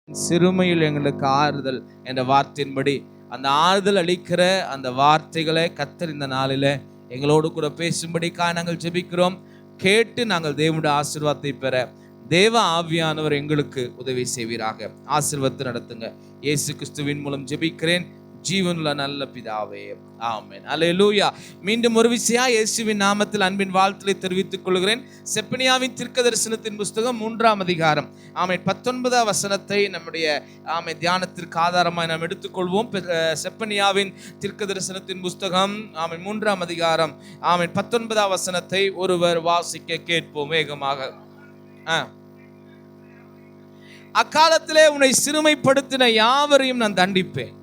சிறுமையில் எங்களுக்கு ஆறுதல் என்ற வார்த்தையின்படி அந்த ஆறுதல் அளிக்கிற அந்த வார்த்தைகளை கர்த்தர் இந்த நாளில் எங்களோடு கூட பேசும்படிக்காக நாங்கள் ஜெபிக்கிறோம். கேட்டு நாங்கள் தேவனுடைய ஆசீர்வாதத்தை பெற தேவ ஆவியானவர் எங்களுக்கு உதவி செய்வீராக. ஆசீர்வாதத்தை நடத்துங்க. இயேசு கிறிஸ்துவின் மூலம் ஜெபிக்கிறேன் ஜீவனுள்ள நல்ல பிதாவே, ஆமென். அல்லேலூயா. மீண்டும் ஒரு விசையா இயேசுவின் நாமத்தில் அன்பின் வாழ்த்துக்களை தெரிவித்துக் கொள்கிறேன். செப்பனியாவின் தீர்க்கதரிசனத்தின் புஸ்தகம் 3ஆம் அதிகாரம் 19 வசனத்தை நம்முடைய தியானத்திற்கு ஆதாரமாக நாம் எடுத்துக்கொள்வோம். செப்பனியாவின் தீர்க்கதரிசனத்தின் புஸ்தகம் 3ஆம் அதிகாரம் 19 வசனத்தை ஒருவர் வாசிக்க கேட்போம் வேகமாக. அக்காலத்திலே உன்னை சிறுமைப்படுத்தின யாவரையும் நான் தண்டிப்பேன்,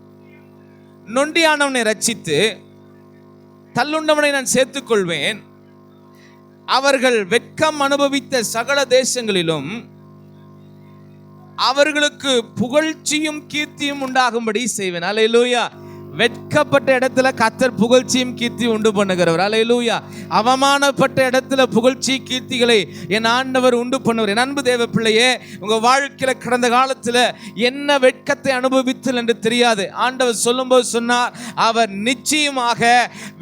நொண்டியானவனை ரட்சித்து தள்ளுண்டவனை நான் சேர்த்துக் கொள்வேன். அவர்கள் வெட்கம் அனுபவித்த சகல தேசங்களிலும் அவர்களுக்கு புகழ்ச்சியும் கீர்த்தியும் உண்டாகும்படி செய்வேன். அல்லேலூயா. வெட்கப்பட்ட இடத்துல கர்த்தர் புகழ்ச்சியும் கீர்த்தி உண்டு பண்ணுகிறவர். அல்லேலூயா. அவமானப்பட்ட இடத்துல புகழ்ச்சி கீர்த்திகளை என் ஆண்டவர் உண்டு பண்ணுவார். என் அன்பு தேவ பிள்ளையே, உங்க வாழ்க்கையில கடந்த காலத்துல என்ன வெட்கத்தை அனுபவித்தல் என்று தெரியாது. ஆண்டவர் சொல்லும்போது சொன்னார், அவர் நிச்சயமாக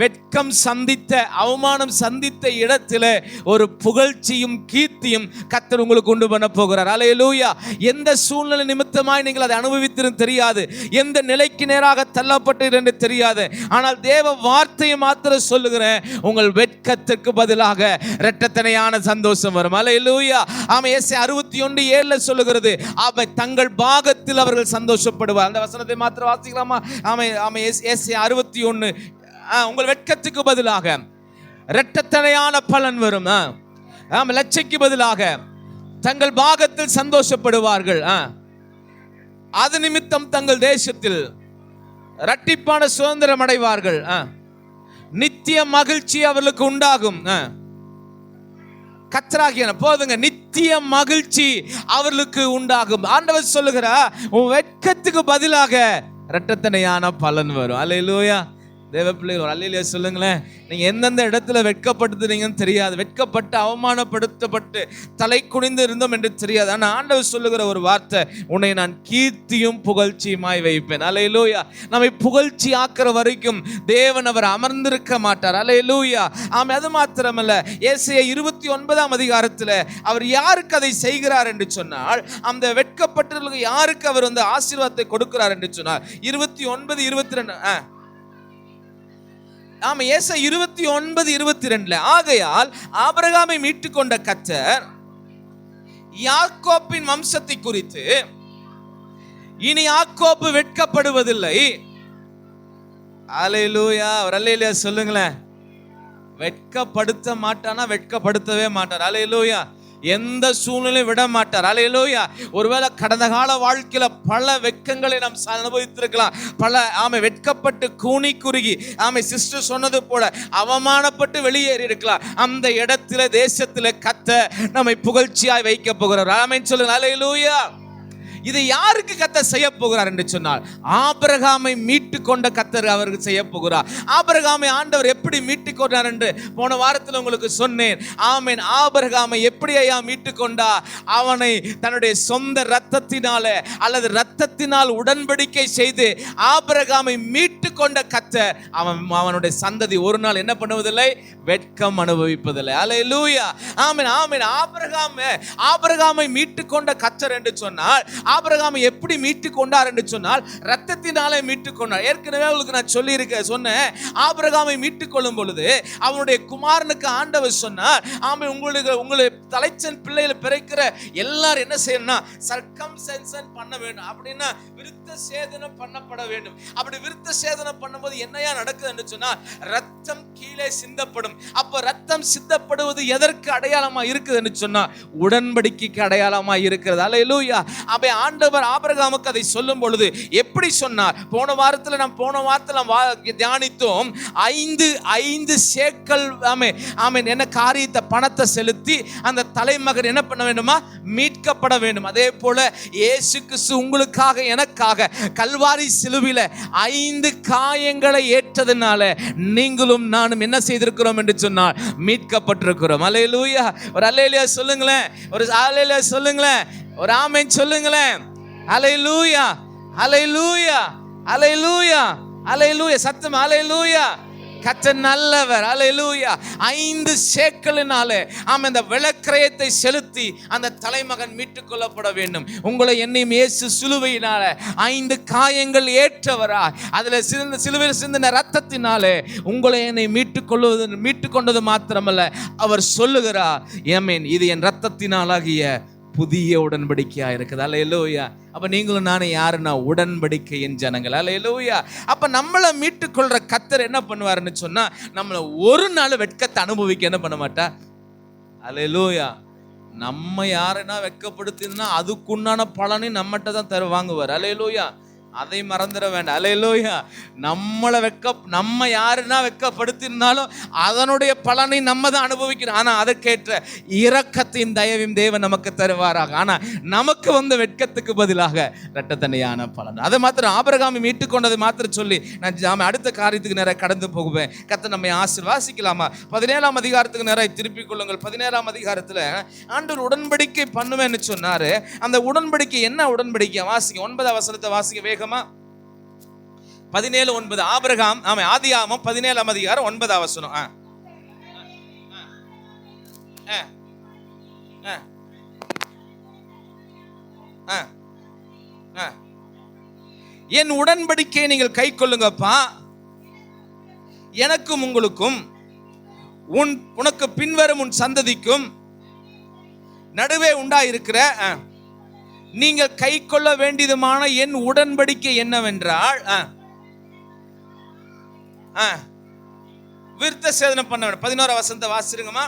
வெட்கம் சந்தித்த அவமானம் சந்தித்த இடத்துல ஒரு புகழ்ச்சியும் கீர்த்தியும் கர்த்தர் உங்களுக்கு உண்டு பண்ண போகிறார். அல்லேலூயா. எந்த சூழ்நிலை நிமித்தமாய் நீங்கள் அதை அனுபவித்திரும் தெரியாது, எந்த நிலைக்கு நேராக தள்ளப்பட்ட என்று தெரியாது. ஆனால் தேவ வார்த்தையை மாத்திரம் சொல்லுகிறேன், உங்கள் வெட்கத்துக்கு பதிலாக இரட்டத்தனையான சந்தோஷம் வரும். அல்லேலூயா. ஆமென். எஸ்ஐயா 61:7 சொல்லுகிறது, ஆமென், தங்கள் பாகத்தில் அவர்கள் சந்தோஷப்படுவார். அந்த வசனத்தை மாத்திரம் வாசிக்கலாமா? ஆமென். ஆமென். எஸ்ஐயா 61. உங்கள் வெட்கத்துக்கு பதிலாக இரட்டத்தனையான பலன் வரும். ஆமென். லட்சைக்கு பதிலாக தங்கள் பாகத்தில் சந்தோஷப்படுவார்கள். அது நிமித்தம் தங்கள் தேசத்தில் இரட்டிப்பான சுதந்திரம் அடைவார்கள். நித்திய மகிழ்ச்சி அவர்களுக்கு உண்டாகும். கர்த்தராகிய போதுங்க, நித்திய மகிழ்ச்சி அவர்களுக்கு உண்டாகும். ஆண்டவர் சொல்லுகிறார், உன் வெட்கத்துக்கு பதிலாக இரட்டத்தனையான பலன் வரும். அல்லேலூயா. தேவ பிள்ளைகள் அல்லேலூயா சொல்லுங்களேன். நீங்க எந்தெந்த இடத்துல வெட்கப்படுத்துறீங்கன்னு தெரியாது, வெட்கப்பட்டு அவமானப்படுத்தப்பட்டு தலை குனிந்து இருந்தோம் என்று தெரியாது. ஆனால் ஆண்டவர் சொல்லுகிற ஒரு வார்த்தை, உன்னை நான் கீர்த்தியும் புகழ்ச்சியுமாய் வைப்பேன். அல்லேலூயா. நம்மை புகழ்ச்சி ஆக்குற வரைக்கும் தேவன் அவர் அமர்ந்திருக்க மாட்டார். அல்லேலூயா. ஆமாம். அது மாத்திரமல்ல, ஏசாயா 29ஆம் அதிகாரத்தில் அவர் யாருக்கு அதை செய்கிறார் என்று சொன்னால், அந்த வெட்கப்பட்டவர்களுக்கு யாருக்கு அவர் வந்து ஆசீர்வாதத்தை கொடுக்கிறார் என்று சொன்னார். 29, 22. ஆமா, ஏசாயா 29, 22. ஆகையால் ஆபிரகாமை மீட்டுக் கொண்ட கர்த்தர் யாக்கோப்பின் வம்சத்தை குறித்து, இனி யாக்கோப்பு வெட்கப்படுவதில்லை. அல்லேலூயா. அல்லேலூயா சொல்லுங்களேன். வெட்கப்படுத்த மாட்டானா? வெட்கப்படுத்தவே மாட்டார். அல்லேலூயா. எந்த சூழ்நிலையும் விட மாட்டார். அல்லேலூயா. ஒருவேளை கடந்த கால வாழ்க்கையில பல வெட்கங்களை நாம் அனுபவித்திருக்கலாம். பல வெட்கப்பட்டு கூனி குறுகி சிஸ்டர் சொன்னது போல அவமானப்பட்டு வெளியேறி இருக்கலாம். அந்த இடத்துல தேசத்துல கர்த்தர் நம்மை புகழ்ச்சியாய் வைக்க போகிறார். ஆமென் சொல்லுங்க. அல்லேலூயா. இதை யாருக்கு கர்த்தர் செய்ய போகிறார் என்று சொன்னால், ஆபிரகாமை மீட்டு கொண்ட கர்த்தர் அவருக்கு செய்ய போகிறார். ஆபிரகாமை ஆண்டவர் எப்படி மீட்டு கொண்டார் என்று போன வாரத்தில் உங்களுக்கு சொன்னேன். ஆமென். ஆபிரகாமை எப்படி ஐயா மீட்டு கொண்டா? அவனை தன்னுடைய சொந்த இரத்தத்தினால அல்லது இரத்தத்தினால் உடன்படிக்கை செய்து ஆபிரகாமை மீட்டு கொண்ட கர்த்தர் அவனுடைய சந்ததி ஒரு நாள் என்ன பண்ணுவதில்லை? வெட்கம் அனுபவிப்பதில்லை. அல்லேலூயா. ஆமென். ஆமென். ஆபிரகாமை மீட்டு கொண்ட கர்த்தர் என்று சொன்னால், ஆபிரகாமை எப்படி மீட்டு கொண்டார் என்று சொன்னால், இரத்தத்தினாலே மீட்டு கொண்டார். ஏற்கனவே உங்களுக்கு நான் சொன்னேன். ஆபிரகாமை மீட்டுக் கொள்ளும் பொழுது அவனுடைய குமாரனுக்கு ஆண்டவர் சொன்னார், ஆமென், உங்களுடைய தலைச்சன் பிள்ளைகளை பிறக்கிற எல்லாரும் என்ன செய்யணும்னா சர்க்கம்சன்ஷன் பண்ண வேண்டும். அப்படின்னா விருத்த சேதனம் பண்ணப்பட வேண்டும். அப்படி விருத்த சேதனம் பண்ணும்போது என்னையா நடக்குது என்று சொன்னால், ரத்தம் கீழே சிந்தப்படும். அப்ப ரத்தம் சிந்தப்படுவது எதற்கு அடையாளமா இருக்குது என்று சொன்னா, உடன்படிக்கைக்கு அடையாளமா இருக்கிறது. அல்லேலூயா. அப்ப ஆண்டவர் ஆபிரகாமுக்கு அதை சொல்லும் பொழுது எப்படி சொன்னார்? போன வாரத்தில் தியானித்தோம். 5 சேக்கல் என்ன காரியத்தை பணத்தை செலுத்தி அந்த தலைமகன் என்ன பண்ண வேண்டுமா? மீட்கப்பட வேண்டும். அதே போல இயேசு கிறிஸ்து உங்களுக்காக எனக்காக கல்வாரி சிலுவையில 5 காயங்களை ஏற்றதுனால நீங்களும் நானும் என்ன செய்திருக்கிறோம் என்று சொன்னால், மீட்கப்பட்டிருக்கிறோம். அல்லேலூயா. ஒரு அல்லேலூயா சொல்லுங்களேன். ஒரு அல்லேலூயா சொல்லுங்களேன். ஒரு ஆமென் சொல்லுங்களேன். ஹல்லேலூயா, ஹல்லேலூயா, ஹல்லேலூயா, ஹல்லேலூயா. சத்தம் ஹல்லேலூயா. கர்த்தர் நல்லவர். ஹல்லேலூயா. 5 சேக்கலினாலே இந்த விலைக்கிரயத்தை செலுத்தி அந்த தலைமகன் மீட்டுக் கொள்ளப்பட வேண்டும். உங்களை என்னையும் இயேசு சிலுவையினால 5 காயங்கள் ஏற்றவரா, அதுல சிலுவையில் சிந்தின ரத்தத்தினாலே உங்களை என்னை மீட்டுக் கொண்டது மாத்திரமல்ல, அவர் சொல்லுகிறார், ஆமென், இது என் ரத்தத்தினாலாகிய புதிய உடன்படிக்கையா இருக்குது. அல்லேலூயா. அப்ப நீங்களும் நானும் யாருன்னா உடன்படிக்கையின் ஜனங்கள். அல்லேலூயா. அப்ப நம்மளை மீட்டுக் கொள்ற கர்த்தர் என்ன பண்ணுவாருன்னு சொன்னா, நம்மளை ஒரு நாள் வெட்கத்தை அனுபவிக்க என்ன பண்ண மாட்டா. அல்லேலூயா. நம்ம யாருன்னா வெட்கப்படுத்தினா அதுக்குண்டான பலனை நம்மகிட்ட தான் வாங்குவார். அல்லேலூயா. அதை மறந்துட வேண்டாம். அல்லேலூயா. நம்ம யாருன்னா வெட்கப்படுத்தினாலும் அதனுடைய பலனை நம்ம தான் அனுபவிக்கணும். ஆனா அதற்கேற்ற இரக்கத்தின் தயவையும் தேவன் நமக்கு தருவாராக. ஆனா நமக்கு வெட்கத்துக்கு பதிலாக இரட்டத்தண்டையான பலன். அதை மாத்திரம் ஆபிரகாமை மீட்டுக் கொண்டதை மாத்திரம் சொல்லி நான் அடுத்த காரியத்துக்கு நேரம் கடந்து போகுவேன். கர்த்தர் நம்மை ஆசீர்வதிக்கலாமா? 17ஆம் அதிகாரத்துக்கு நேரம் திருப்பிக் கொள்ளுங்கள். 17ஆம் அதிகாரத்துல ஆண்டவர் உடன்படிக்கை பண்ணுவேன்னு சொன்னாரு. அந்த உடன்படிக்கை என்ன உடன்படிக்கை? வாசிங்க 9ஆம் வசனத்தை வாசிங்க வேகமா. 17:9 ஆபிரகாம், ஆதியாகமம் 17ஆம் அதிகாரம் 9ஆம் வசனம். என் உடன்படிக்கையை நீங்கள் கை கொள்ளுங்கப்பா, எனக்கும் உங்களுக்கும் உனக்கு பின்வரும் உன் சந்ததிக்கும் நடுவே உண்டாயிருக்கிற நீங்கள் கை கொள்ள வேண்டியதுமான என் உடன்படிக்கை என்னவென்றால், விருத்த சேதனம் பண்ண வேண்டும். 11ஆம் வசனத்தை வாசிருங்கம்மா.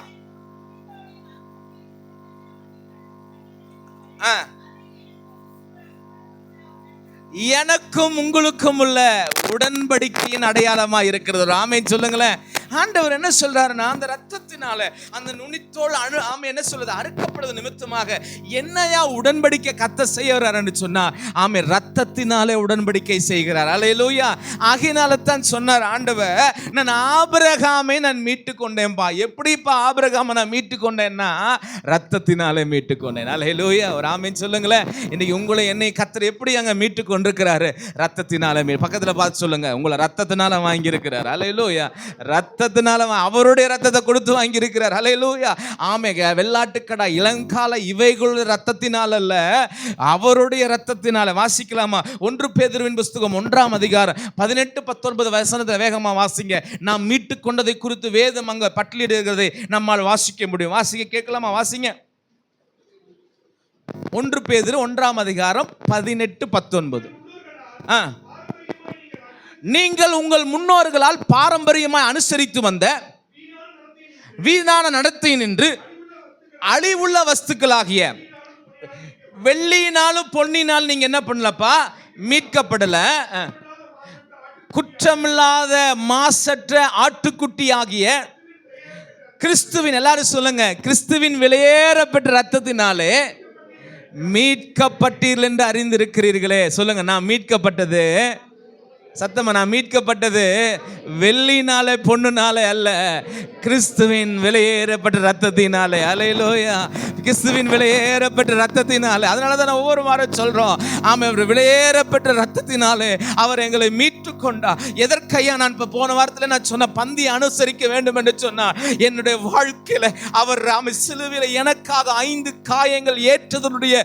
எனக்கும் உங்களுக்கும் உள்ள உடன்படிக்கையின் அடையாளமா இருக்கிறது. ஆமென் சொல்லுங்களேன். ஆண்டவர் என்ன சொல்றாருன்னா, அந்த ரத்தத்தினால அந்த நுனித்தோல் என்ன சொல்றது, அறுக்கப்படுவது நிமித்தமாக என்னையா உடன்படிக்கை கத்த செய்யறாருன்னு சொன்னா, ரத்தத்தினாலே உடன்படிக்கை செய்கிறார். அல்லேலூயா. ஆகையினால தான் சொன்னார் ஆண்டவர், நான் ஆபிரகாமை நான் மீட்டு கொண்டேன்பா. எப்படிப்பா ஆபிரகாமை நான் மீட்டு கொண்டேன்னா, ரத்தத்தினாலே மீட்டு கொண்டேன். அல்லேலூயா. ஒரு ஆமென் சொல்லுங்களேன். இன்னைக்கு உங்களை என்னை கர்த்தர் எப்படி அங்க மீட்டு கொண்டிருக்கிறாரு? ரத்தத்தினால. பக்கத்துல பார்த்து சொல்லுங்க, உங்களை ரத்தத்தினால வாங்கி இருக்கிறார். அல்லேலூயா. ரத்தத்தினால, அவருடைய ரத்தத்தை கொடுத்து வாங்கி இருக்கிறார். அல்லேலூயா. ஆமெங்க. வெள்ளாட்டுக்கடா, இளங்கால இவைகளுடைய ரத்தத்தினால அல்ல, அவருடைய ரத்தத்தினால. வாசிக்கலாமா? 1 பேதுருவின் புத்தகம் 1ஆம் அதிகாரம் 18-19 வசனத்தை வேகமா வாசிங்க. நாம் மீட்டு கொண்டதை குறித்து வேதம் அங்க பட்டியலிடுகிறதை நம்மால் வாசிக்க முடியும். வாசிக்க கேட்கலாமா? வாசிங்க. 1 பேதுரு 1ஆம் அதிகாரம் 18-19. நீங்கள் உங்கள் முன்னோர்களால் பாரம்பரியமாய் அனுசரித்து வந்த வீணான நடத்தை நின்று அழிவுள்ள வஸ்துக்களாகிய வெள்ளியினாலும் பொன்னினால் நீங்க என்ன பண்ணலப்பா? மீட்கப்படல. குற்றமில்லாத மாசற்ற ஆட்டுக்குட்டி ஆகிய கிறிஸ்துவின், எல்லாரும் சொல்லுங்க, கிறிஸ்துவின் விலையேறப்பட்ட ரத்தத்தினாலே மீட்கப்பட்டீர்கள் என்று அறிந்திருக்கிறீர்களே. சொல்லுங்க, நான் மீட்கப்பட்டது, சத்தமா, நான் மீட்கப்பட்டது வெள்ளினாலே பொண்ணுனாலே அல்ல, கிறிஸ்துவின் விலையேறப்பட்ட ரத்தத்தினாலே. அல்லேலூயா. கிறிஸ்துவின் விலையேறப்பட்ட ரத்தத்தினாலே. அதனால தான் ஒவ்வொரு வாரம் சொல்றோம், அவர் விலையேறப்பட்ட ரத்தத்தினாலே அவர் எங்களை மீட்டு கொண்டார். எதற்கையா? நான் இப்ப போன வாரத்தில் நான் சொன்ன பந்தி அனுசரிக்க வேண்டும் என்று சொன்னார். என்னுடைய வாழ்க்கையில அவர் சிலுவையில எனக்காக 5 காயங்கள் ஏற்றதனுடைய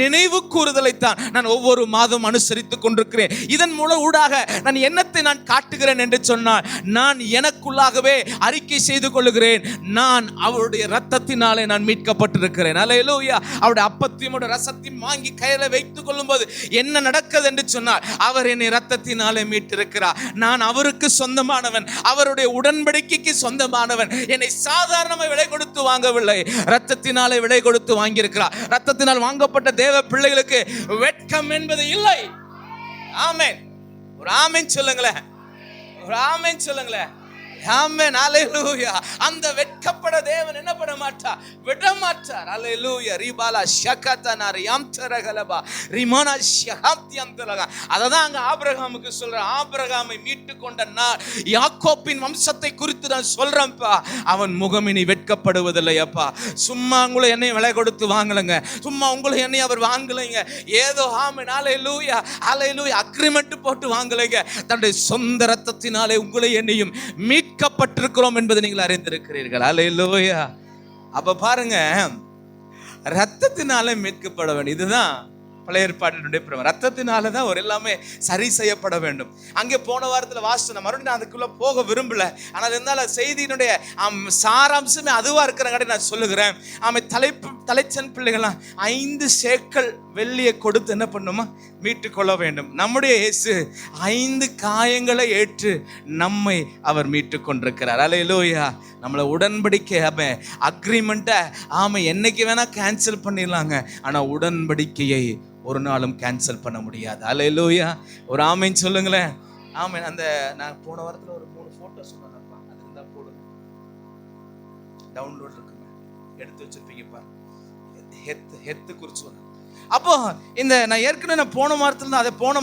நினைவு கூறுதலைத்தான் நான் ஒவ்வொரு மாதம் அனுசரித்துக் கொண்டிருக்கிறேன். இதன் மூலம் ஊடாக நான் என்னத்தை நான் காட்டுகிறேன் என்று சொன்னால், நான் எனக்குள்ளாகவே அறிக்கை செய்து கொள்ளுகிறேன், நான் அவருடைய ரத்தத்தினாலே நான் மீட்கப்பட்டிருக்கிறேன். அல்லேலூயா. அவருடைய அப்பத்தையும் ரசத்தையும் வாங்கி கையில வைத்துக் கொள்ளும் போது என்ன நடக்குது என்று சொன்னால், அவர் என்னை ரத்தத்தினாலே மீட்டிருக்கிறார். நான் அவருக்கு சொந்தமானவன், அவருடைய உடன்படிக்கைக்கு சொந்தமானவன். என்னை சாதாரணமாக விலை கொடுத்து வாங்கவில்லை, ரத்தத்தினாலே விலை கொடுத்து வாங்கியிருக்கிறார். ரத்தத்தினால் வாங்கப்பட்ட தேவ பிள்ளைகளுக்கு வெட்கம் என்பது இல்லை. ஆமென். ஒரு ஆமென் சொல்லுங்களேன். ஒரு ஆமென் சொல்லுங்களேன். ஆமென், ஹalleluya. அந்த வெட்கப்பட தேவன் என்ன பண்ண மாட்டார், விட மாட்டார். ஹalleluya. ரிபாலா ஷகதனா ரியாம்தரகலபா ரிமானா ஷஹாத்யந்தலக. அததான் அங்க ஆபிரகாமுக்கு சொல்ற, ஆபிரகாமை மீட்டு கொண்ட நாள், யாக்கோப்பின் வம்சத்தை குறித்து நான் சொல்றேன்ப்பா, அவன் முகமினி வெட்கப்படுவதில்லை. அப்பா சும்மா உங்களை என்னை விலை கொடுத்து வாங்கலங்க, சும்மா உங்களை என்னை அவர் வாங்கலைங்க, ஏதோ ஆமென் ஹalleluya ஹalleluya அக்ரிமெண்ட் போட்டு வாங்கலைங்க, தன்னுடைய சொந்த ரத்தத்தினாலே உங்களை என்னையும் மீட்கப்பட்டிருக்கிறோம் என்பதை நீங்கள் அறிந்திருக்கிறீர்கள். ஹalleluya. அப்ப பாருங்க, ரத்தத்தினாலே மீட்கப்பட வேண்டும். இதுதான் பழைய ஏற்பாட்டினுடைய பிரம. ரத்தத்தினால தான் ஒரு எல்லாமே சரி செய்யப்பட வேண்டும். அங்கே போன வாரத்தில் வாசிச்சோம், மறுபடியும் நான் அதுக்குள்ள போக விரும்பல. ஆனால் இருந்தாலும் செய்தியினுடைய சாராம்சமே அதுவா இருக்கிறங்காட்டி நான் சொல்லுகிறேன். தலைச்சன் பிள்ளைகள்லாம் 5 சேக்கல் வெள்ளியை கொடுத்து என்ன பண்ணுமா, மீட்டு கொள்ள வேண்டும். நம்முடைய இயேசு 5 காயங்களை ஏற்று நம்மை அவர் மீட்டு கொண்டிருக்கிறார். ஹல்லேலூயா. நம்மளை உடன்படிக்கை அக்ரிமெண்ட்டை என்னைக்கு வேணா கேன்சல் பண்ணிடலாங்க, ஆனா உடன்படிக்கையை ஒரு நாளும் கேன்சல் பண்ண முடியாது. ஹல்லேலூயா. ஒரு ஆமென் சொல்லுங்களேன். ஆமென். அந்த நான் போன வாரத்தில் ஒரு 3 போட்டோ சொன்னேன்ப்பா, அது இருந்தா போடுங்க, டவுன்லோட் இருக்குங்க, எடுத்து வச்சிருப்பீங்கப்பா. ஹெத்து குறிச்சு சொன்னேன். அப்போ இந்த நான் ஏற்கனவே போன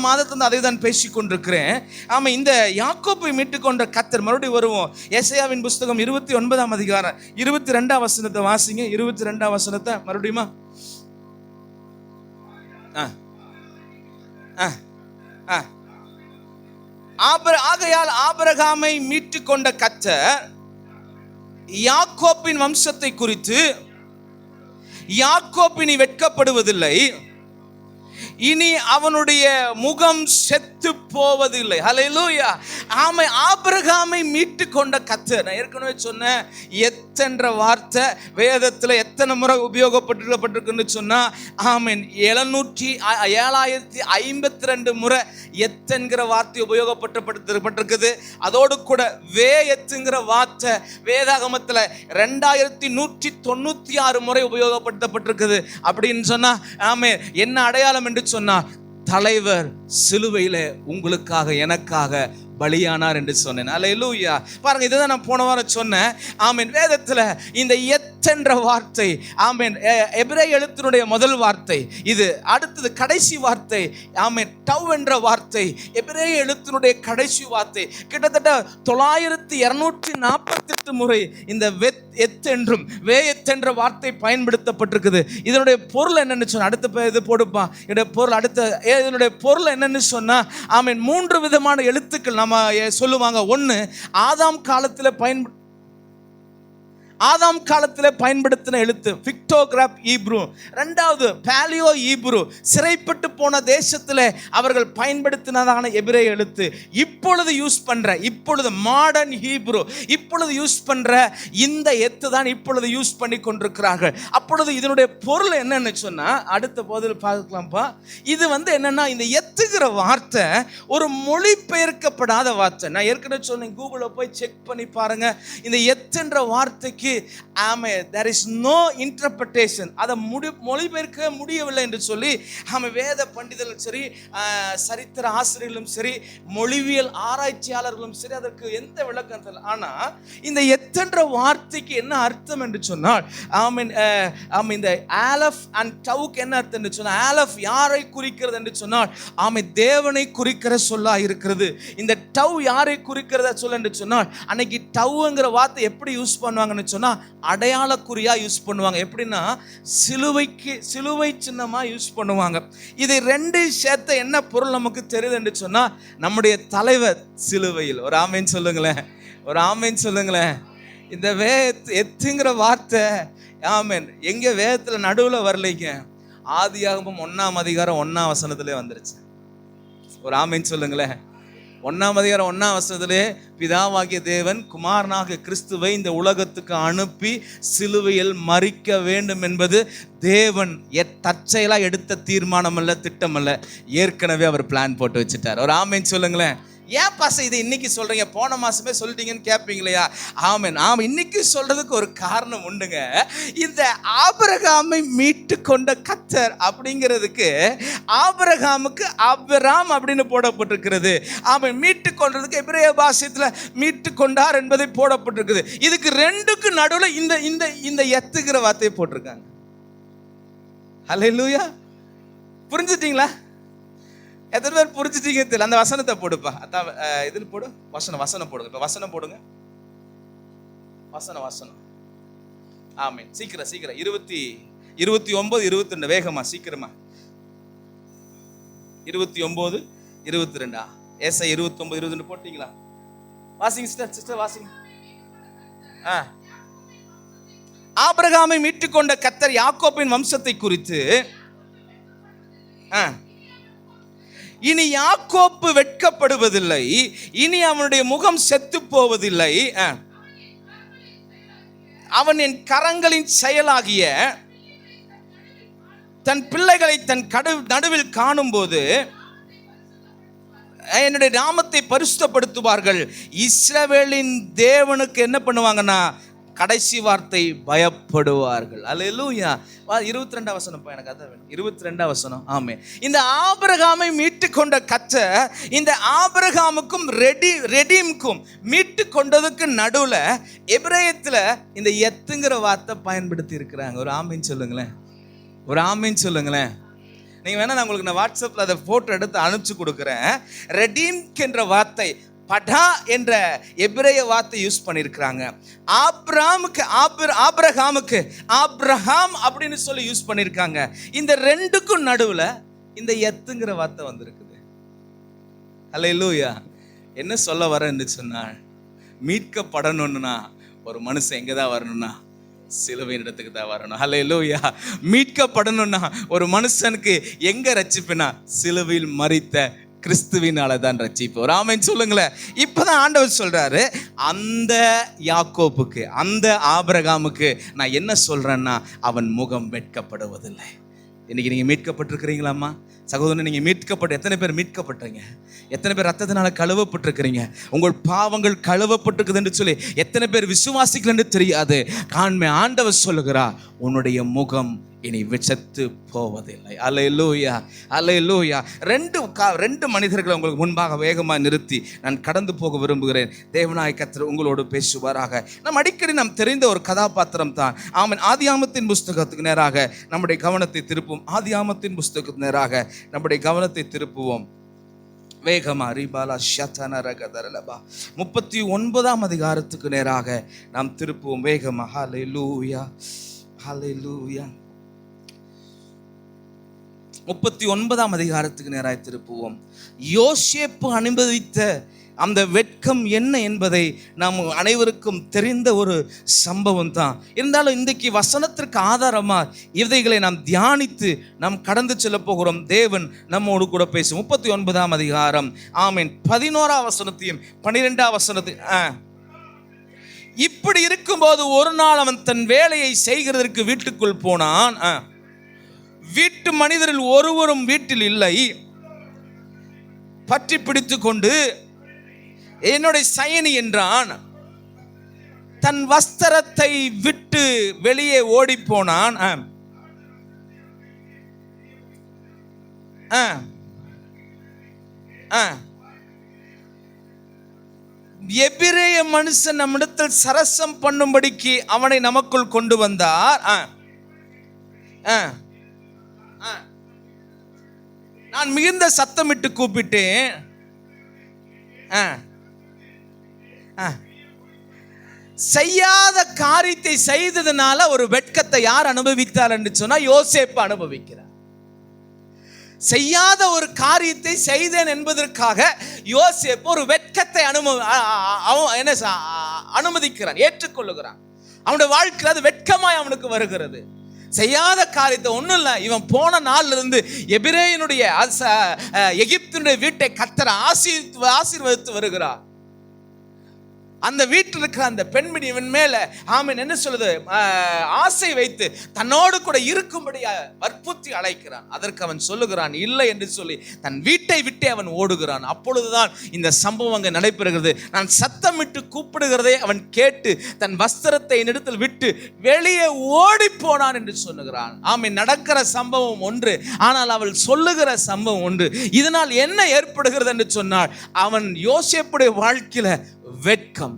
மாதத்துல அதை தான் பேசி கொண்டிருக்கிறேன். ஆமா, இந்த யாக்கோப்பை மீட்டு கொண்ட கர்த்தர், மறுபடியும் வருவோம், எசேயாவின் புஸ்தகம் 29ஆம் அதிகாரம் 22ஆம் வசனத்தை வாசிங்க. 22ஆம் வசனத்தை மறுபடியுமா? ஆகையால் ஆபிரகாமை மீட்டு கொண்ட கர்த்தர் யாக்கோப்பின் வம்சத்தை குறித்து, யாக்கோப்பினி வெட்கப்படுவதில்லை, இனி அவனுடைய முகம் செத்து போவதில்லை. ஹல்லேலூயா. ஆமை, ஆபிரகாமை மீட்டு கொண்ட கர்த்தர். நான் ஏற்கனவே சொன்னேன், எத்தன்ற வார்த்தை வேதத்தில் எத்தனை முறை உபயோகப்பட்டிருக்குன்னு சொன்னா, ஆமீன், 7052 முறை எத்தன்கிற வார்த்தை உபயோகப்பட்டிருக்குது. அதோடு கூட எத்துங்கிற வார்த்தை வேதாகமத்தில் 2196 முறை உபயோகப்படுத்தப்பட்டிருக்குது. அப்படின்னு சொன்னா, ஆமீன், என்ன அடையாளம் என்று சொன்னா, தலைவர் சிலுவையில உங்களுக்காக எனக்காக பலியானார் என்று சொன்னேன். அல்லேலூயா. பாருங்க, இதுதான் நான் போன வாரம் சொன்னேன். ஆமென். வேதத்துல இந்த என்ற வார்த்தை, ஆமென், எபிரேய எழுத்தினுடைய முதல் வார்த்தை இது. அடுத்தது கடைசி வார்த்தை, ஆமென், டவ் என்ற வார்த்தை, எபிரேய எழுத்தினுடைய கடைசி வார்த்தை. கிட்டத்தட்ட 9248 முறை இந்த என்றும் என்ற வார்த்தை பயன்படுத்தப்பட்டிருக்குது. இதனுடைய பொருள் என்னன்னு சொன்னா, அடுத்த இது போடுப்பா, இதனுடைய பொருள் இதனுடைய பொருள் என்னன்னு சொன்னா, ஆமென், 3 விதமான எழுத்துக்கள் நம்ம சொல்லுவாங்க. ஒன்னு, ஆதாம் காலத்தில் பயன்படுத்தின எழுத்து பிக்டோகிராப் ஈப்ரு. ரெண்டாவது பாலியோ ஈப்ரு, சிறைப்பட்டு போன தேசத்தில் அவர்கள் பயன்படுத்தினதான எபிரேய எழுத்து. இப்பொழுது மாடர்ன் ஹீப்ரு, இப்பொழுது யூஸ் பண்ற இந்த எத்து தான் இப்பொழுது யூஸ் பண்ணி கொண்டிருக்கிறார்கள். அப்பொழுது இதனுடைய பொருள் என்னன்னு சொன்னா, அடுத்த போதில் பார்க்கலாம்ப்பா. இது என்னன்னா, இந்த எத்துகிற வார்த்தை ஒரு மொழிபெயர்க்கப்படாத வார்த்தை. நான் ஏற்கனவே சொன்னேன், கூகுளில் போய் செக் பண்ணி பாருங்க. இந்த எத்துன்ற வார்த்தைக்கு there is no interpretation, அதை மொழிபெயர்க்க முடியவில்லை என்று சொல்லி வேத பண்டிதர்களும் சரி, சரித்திர ஆசிரியர்களும் சரி, மொழிவியல் ஆராய்ச்சியாளர்களும் சரி, அதற்கு எந்த விளக்கம் தெரியல. ஆனா இந்த எத்தன்ற வார்த்தைக்கு என்ன அர்த்தம் என்று சொன்னால், இந்த ஆலஃப் அண்ட் டவுக்கு என்ன அர்த்தம் என்று சொன்னால், ஆலஃப் யாரை குறிக்கிறது என்று சொன்னால், தேவனை குறிக்கிற சொல்லா இருக்கிறது. இந்த டவ் யாரை குறிக்கிறத சொல்ல என்று சொன்னால், அன்னைக்கு டவ்ங்கிற வார்த்தை எப்படி யூஸ் பண்ணுவாங்கன்னு சொன்னா, அடையாள குறியா யூஸ் பண்ணுவாங்க. எப்படின்னா, சிலுவை சின்னமா யூஸ் பண்ணுவாங்க. இது 2 சேர்த்த என்ன பொருள் நமக்கு தெரியுது என்று சொன்னா, நம்முடைய தலைவர் சிலுவையில். ஒரு ஆமேன் சொல்லுங்களேன், ஒரு ஆமேன் சொல்லுங்களேன். இந்த எத்துங்கிற வார்த்தை, ஆமேன், எங்க வேதத்துல நடுவுல வரலைங்க, ஆதியாகமம் 1ஆம் அதிகாரம் 1ஆம் வசனத்திலே வந்துருச்சு. ஒரு ஆமேன் சொல்லுங்களேன். 1ஆம் அதிகாரம் 1ஆம் வசனத்திலே, பிதாவாகிய தேவன் குமாரனாகிய கிறிஸ்துவை இந்த உலகத்துக்கு அனுப்பி சிலுவையில் மரிக்க வேண்டும் என்பது தேவன் தற்செயலா எடுத்த தீர்மானம் அல்ல, திட்டம் அல்ல, ஏற்கனவே அவர் பிளான் போட்டு வச்சுட்டார். ஒரு ஆமேன் சொல்லுங்களேன். ஏன் பாச இதை இன்னைக்கு சொல்றீங்க, போன மாசமே சொல்லிட்டீங்கன்னு கேட்பீங்க இல்லையா? ஆமென். இன்னைக்கு சொல்றதுக்கு ஒரு காரணம் உண்டுங்க. இந்த ஆபிரகாமை மீட்டு கொண்ட கர்த்தர் அப்படிங்கிறதுக்கு ஆபிரகாமுக்கு ஆபிராம் அப்படின்னு போடப்பட்டிருக்கிறது. அவன் மீட்டு கொண்டதுக்கு எபிரேய பாஷையில் மீட்டு கொண்டார் என்பதை போடப்பட்டிருக்குது. இதுக்கு ரெண்டுக்கு நடுவில் இந்த இந்த இந்த எத்துங்கிற வார்த்தையை போட்டிருக்காங்க. ஹல்லேலூயா. புரிஞ்சுட்டீங்களா? எத்தனை பேர் புரிஞ்சுட்டீங்க தெரியல. அந்த வசனத்தை போடுப்பா. இதில் போடு, வசனம் போடுங்க. இப்போ வசனம் போடுங்க. வசனம். ஆமென். சீக்கிரம் 29 22 வேகமா சீக்கிரமா. 29 22 ஏசாயா 29 22 போட்டீங்களா? வாசிங்க சிஸ்டர் வாசிங்க. ஆபிரகாமை மீட்டுக்கொண்ட கர்த்தர் யாக்கோபின் வம்சத்தை குறித்து, இனி யாக்கோப்பு வெட்கப்படுவதில்லை, இனி அவனுடைய முகம் செத்து போவதில்லை, அவன் என் கரங்களின் செயலாகிய தன் பிள்ளைகளை தன் நடுவில் காணும் போது என்னுடைய நாமத்தை பரிசுத்தப்படுத்துவார்கள். இஸ்ரவேலின் தேவனுக்கு என்ன பண்ணுவாங்கன்னா, கடைசி வார்த்தை பயப்படுவார்கள். அல்லேலூயா. 22 வசனம். எனக்கு அதான் வேணும். 22 வசனம். ஆமே. இந்த ஆபிரகாமை மீட்டு கொண்ட கர்த்தர் இந்த ஆபிரகாமுக்கும் ரெடீம்க்கும் மீட்டு கொண்டதுக்கு நடுவுல எபிரேயத்துல இந்த எத்துங்கிற வார்த்தை பயன்படுத்தி இருக்கிறாங்க. ஒரு ஆமீன் சொல்லுங்களேன். நீங்க வேணா நான் உங்களுக்கு வாட்ஸ்அப்ல அதை போட்டோ எடுத்து அனுப்பிச்சு கொடுக்குறேன். ரெடீம் என்ற வார்த்தை படா என்ற எபிரேய வார்த்தை யூஸ் பண்ணியிருக்கிறாங்க. ஆபிரகாமுக்கு ஆபிரகாம் அப்படின்னு சொல்லி யூஸ் பண்ணியிருக்காங்க. இந்த ரெண்டுக்கும் நடுவுல இந்த எத்துங்கிற வார்த்தை வந்திருக்குது. அல்லேலூயா. என்ன சொல்ல வரேன்னு சொன்னால், மீட்கப்படணும்னா ஒரு மனுஷன் எங்கதான் வரணும்னா, சிலுவையின் இடத்துக்கு தான் வரணும். அல்லேலூயா. மீட்கப்படணும்னா ஒரு மனுஷனுக்கு எங்க ரட்சிப்புனா, சிலுவையில் மரித்த கிறிஸ்துவினால தான் ரட்சிப்பு. ஒரு ஆமென் சொல்லுங்களேன். இப்பதான் ஆண்டவர் சொல்றாரு, அந்த யாக்கோப்புக்கு, அந்த ஆபிரகாமுக்கு நான் என்ன சொல்றேன்னா, அவன் முகம் வெட்கப்படுவதில்லை. இன்னைக்கு நீங்க மீட்கப்பட்டிருக்கிறீங்களாம்மா சகோதரன்? நீங்க எத்தனை பேர் மீட்கப்பட்டீங்க? எத்தனை பேர் ரத்தத்தினால கழுவப்பட்டிருக்கிறீங்க? உங்கள் பாவங்கள் கழுவப்பட்டிருக்குது என்று சொல்லி எத்தனை பேர் விசுவாசிகள் என்று தெரியாது. காண்மை ஆண்டவர் சொல்லுகிறா, உன்னுடைய முகம் இனி செத்து போவதில்லை. அல்லேலூயா. ரெண்டு மனிதர்களை உங்களுக்கு முன்பாக வேகமாக நிறுத்தி நான் கடந்து போக விரும்புகிறேன். தேவனாய கர்த்தர் உங்களோடு பேசுவாராக. அடிக்கடி நாம் தெரிந்த ஒரு கதாபாத்திரம் தான். ஆமென். ஆதியாகமத்தின் புஸ்தகத்துக்கு நேராக நம்முடைய கவனத்தை திருப்புவோம். ஆதியாகமத்தின் புஸ்தகத்துக்கு நேராக நம்முடைய கவனத்தை திருப்புவோம். வேகமா ரிபாலா ஷதனரகதரலபா 39ஆம் அதிகாரத்துக்கு நேராக நாம் திருப்புவோம். வேகமா. ஹல்லேலூயா. 39ஆம் அதிகாரத்துக்கு நேராக திருப்புவோம். யோசேப்பு அனுபவித்த அந்த வெட்கம் என்ன என்பதை நாம் அனைவருக்கும் தெரிந்த ஒரு சம்பவம் தான். இருந்தாலும் இன்றைக்கு வசனத்திற்கு ஆதாரமாக இவைகளை நாம் தியானித்து நாம் கடந்து செல்ல போகிறோம். தேவன் நம்மோடு கூட பேசும். 39ஆம் அதிகாரம். ஆமென். 11ஆம் வசனத்தையும் 12ஆம் வசனத்தையும். இப்படி இருக்கும்போது ஒரு நாள் அவன் தன் வேலையை செய்கிறதற்கு வீட்டுக்குள் போனான். வீட்டு மனிதரில் ஒருவரும் வீட்டில் இல்லை. பற்றி பிடித்து கொண்டு என்னுடைய சயனி என்றான். தன் வஸ்திரத்தை விட்டு வெளியே ஓடி போனான். எபிரேய மனுஷன் நம்மிடத்தில் சரசம் பண்ணும்படிக்கு அவனை நமக்குள் கொண்டு வந்தார். நான் மிகுந்த சத்தமிட்டு கூப்பிட்டேன். செய்யாத காரியத்தை செய்ததுனால ஒரு வெட்கத்தை யார் அனுபவித்தார் என்று சொன்னா, யோசேப்பு அனுபவிக்கிறார். செய்யாத ஒரு காரியத்தை செய்தேன் என்பதற்காக யோசேப்பு ஒரு வெட்கத்தை அனுமதிக்கிறான், ஏற்றுக்கொள்ளுகிறான். அவனுடைய வாழ்க்கையில் அது வெட்கமாய் அவனுக்கு வருகிறது. செய்யாத காரியத்தை ஒன்றும் இல்லை, இவன் போன நாள்ல இருந்து எபிரேயனுடைய எகிப்தினுடைய வீட்டை கர்த்தர் ஆசீர்வதித்து வருகிறார். அந்த வீட்டில் இருக்கிற அந்த பெண்மணி இவன் மேல ஆமென் என்ன சொல்லுது, ஆசை வைத்து தன்னோடு கூட இருக்கும்படி வற்புறுத்தி அழைக்கிறான். அதற்கு அவன் சொல்லுகிறான் இல்லை என்று சொல்லி தன் வீட்டை விட்டே அவன் ஓடுகிறான். அப்பொழுதுதான் இந்த சம்பவம் அங்கே நடைபெறுகிறது. நான் சத்தமிட்டு கூப்பிடுகிறதை அவன் கேட்டு தன் வஸ்திரத்தை என்னிடத்தில் விட்டு வெளியே ஓடி போனான் என்று சொல்லுகிறான். ஆமென். நடக்கிற சம்பவம் ஒன்று, ஆனால் அவள் சொல்லுகிற சம்பவம் ஒன்று. இதனால் என்ன ஏற்படுகிறது என்று சொன்னால், அவன் யோசேப்புடைய வாழ்க்கையில வெட்கம்.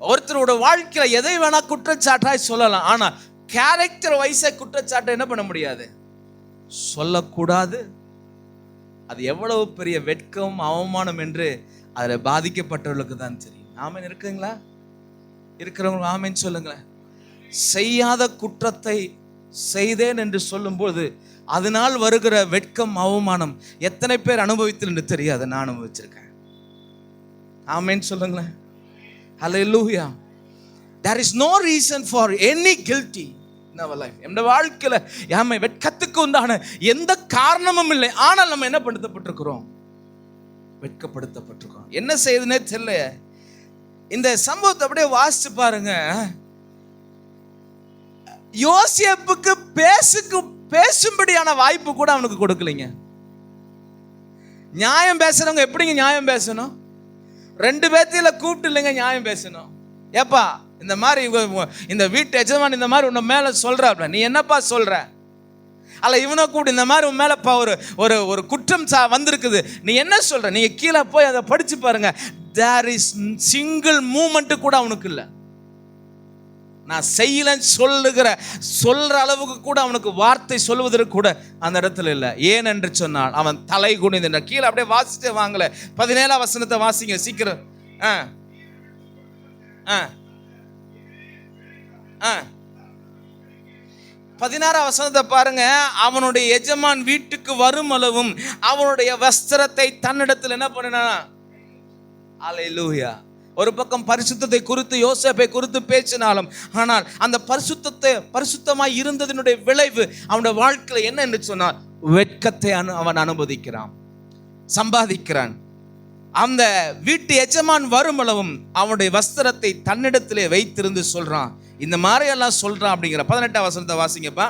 ஒருத்தரோட வாழ்க்கையில எதை வேணா குற்றச்சாட்டாய் சொல்லலாம், ஆனா கேரக்டர் வைஸா குற்றச்சாட்டை என்ன பண்ண முடியாது, சொல்லக்கூடாது. அது எவ்வளவு பெரிய வெட்கம் அவமானம் என்று அதில் பாதிக்கப்பட்டவர்களுக்கு தான் தெரியும். ஆமென். இருக்குங்களா? இருக்கிறவங்க ஆமென் சொல்லுங்களேன். செய்யாத குற்றத்தை செய்தேன் என்று சொல்லும்போது அதனால் வருகிற வெட்கம் அவமானம் எத்தனை பேர் அனுபவித்து என்று தெரியாது. நான் அனுபவிச்சிருக்கேன். ஆமென் சொல்லுங்களேன். ஹல்லேலூயா. There is no reason for any guilty in our life. நம்முடைய வாழ்க்கையில யாமை வெட்கத்துக்கு உண்டான எந்த காரணமும் இல்லை. ஆனால் நம்ம என்ன படுத்தப்பட்டிருக்கிறோம், வெட்கப்படுத்தப்பட்டிருக்கோம். என்ன செய்யுதுன்னே தெரியல. இந்த சம்பவத்தை அப்படியே வாசிச்சு பாருங்க. யோசேப்புக்கு பேசும்படியான வாய்ப்பு கூட அவனுக்கு கொடுக்கலைங்க. நியாயம் பேசுறவங்க எப்படிங்க நியாயம் பேசணும்? 2 பேர்த்தில கூப்பிட்டு இல்லைங்க நியாயம் பேசணும். ஏப்பா இந்த மாதிரி இந்த வீட்டு எஜமான் இந்த மாதிரி உன்னை மேல சொல்றாப்ல, நீ என்னப்பா சொல்ற? அல்ல இவனை கூப்பிட்டு இந்த மாதிரி உன் மேல ஒரு ஒரு குற்றம் வந்திருக்குது, நீ என்ன சொல்ற? நீங்க கீழே போய் அதை படிச்சு பாருங்க. there is single மூமெண்ட் கூட அவனுக்கு இல்லை. நான் செய்யலன்னு சொல்ற அளவுக்கு கூட அவனுக்கு வார்த்தை சொல்வதற்கு கூட அந்த இடத்துல இல்லை. ஏன் என்று சொன்னால் அவன் தலை குனிந்த கீழே அப்படியே வாசிச்சே வாங்கல. 17ஆம் வசனத்தை வாசிங்க சீக்கிரம். 16ஆம் வசனத்தை பாருங்க. அவனுடைய எஜமான் வீட்டுக்கு வரும் அளவும் அவனுடைய வஸ்திரத்தை தன்னிடத்தில் என்ன பண்ணினா. அல்லேலூயா. ஒரு பக்கம் பரிசுத்தத்தை குறித்து யோசேப்பை குறித்து பேசினாலும், ஆனால் அந்த பரிசுத்தமாய் இருந்ததனுடைய விளைவு அவனுடைய வாழ்க்கையில் என்ன என்று சொன்னால் வெட்கத்தை அவன் அனுபவிக்கிறான், சம்பாதிக்கிறான். அந்த வீட்டு எஜமான் வரும் அளவும் அவனுடைய வஸ்திரத்தை தன்னிடத்திலே வைத்திருந்து சொல்றான். இந்த மாதிரி எல்லாம் சொல்றான் அப்படிங்கிற 18ஆம் வசனத்தை வாசிங்கப்பா.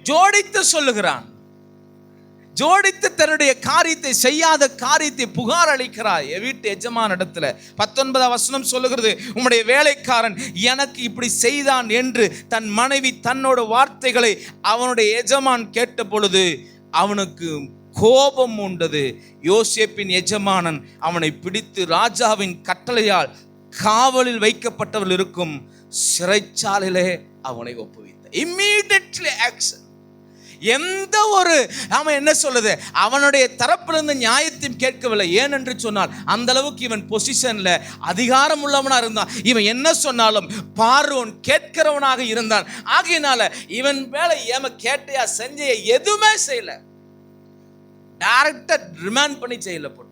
ஜோடித்து சொல்லுகிறான். ஜோடித்து தன்னுடைய காரியத்தை செய்யாத காரியத்தை புகார் அளிக்கிறார் வீட்டு எஜமான இடத்துல. 19ஆம் வசனம் சொல்லுகிறது, உம்முடைய வேலைக்காரன் எனக்கு இப்படி செய்தான் என்று தன் மனைவி தன்னோட வார்த்தைகளை அவனுடைய எஜமான் கேட்ட பொழுது அவனுக்கு கோபம் உண்டது. யோசேப்பின் எஜமானன் அவனை பிடித்து ராஜாவின் கட்டளையால் காவலில் வைக்கப்பட்டவர்கள் இருக்கும் சிறைச்சாலையிலே அவனை ஒப்புவித்தார். Immediately action. எந்த ஒரு நாம என்ன சொல்லுது, அவனுடைய தரப்பிலிருந்து நியாயத்தையும் கேட்கவில்லை. ஏனென்று சொன்னால் அந்த அளவுக்கு இவன் பொசிஷன்ல அதிகாரம் உள்ளவனா இருந்தான். இவன் என்ன சொன்னாலும் பார்வோன் கேட்கிறவனாக இருந்தான். ஆகையினால இவன் மேல ஏம கேட்டையா செஞ்சைய எதுவுமே செய்யல, டைரக்டா ரிமாண்ட் பண்ணி செய்யல போட்டான்.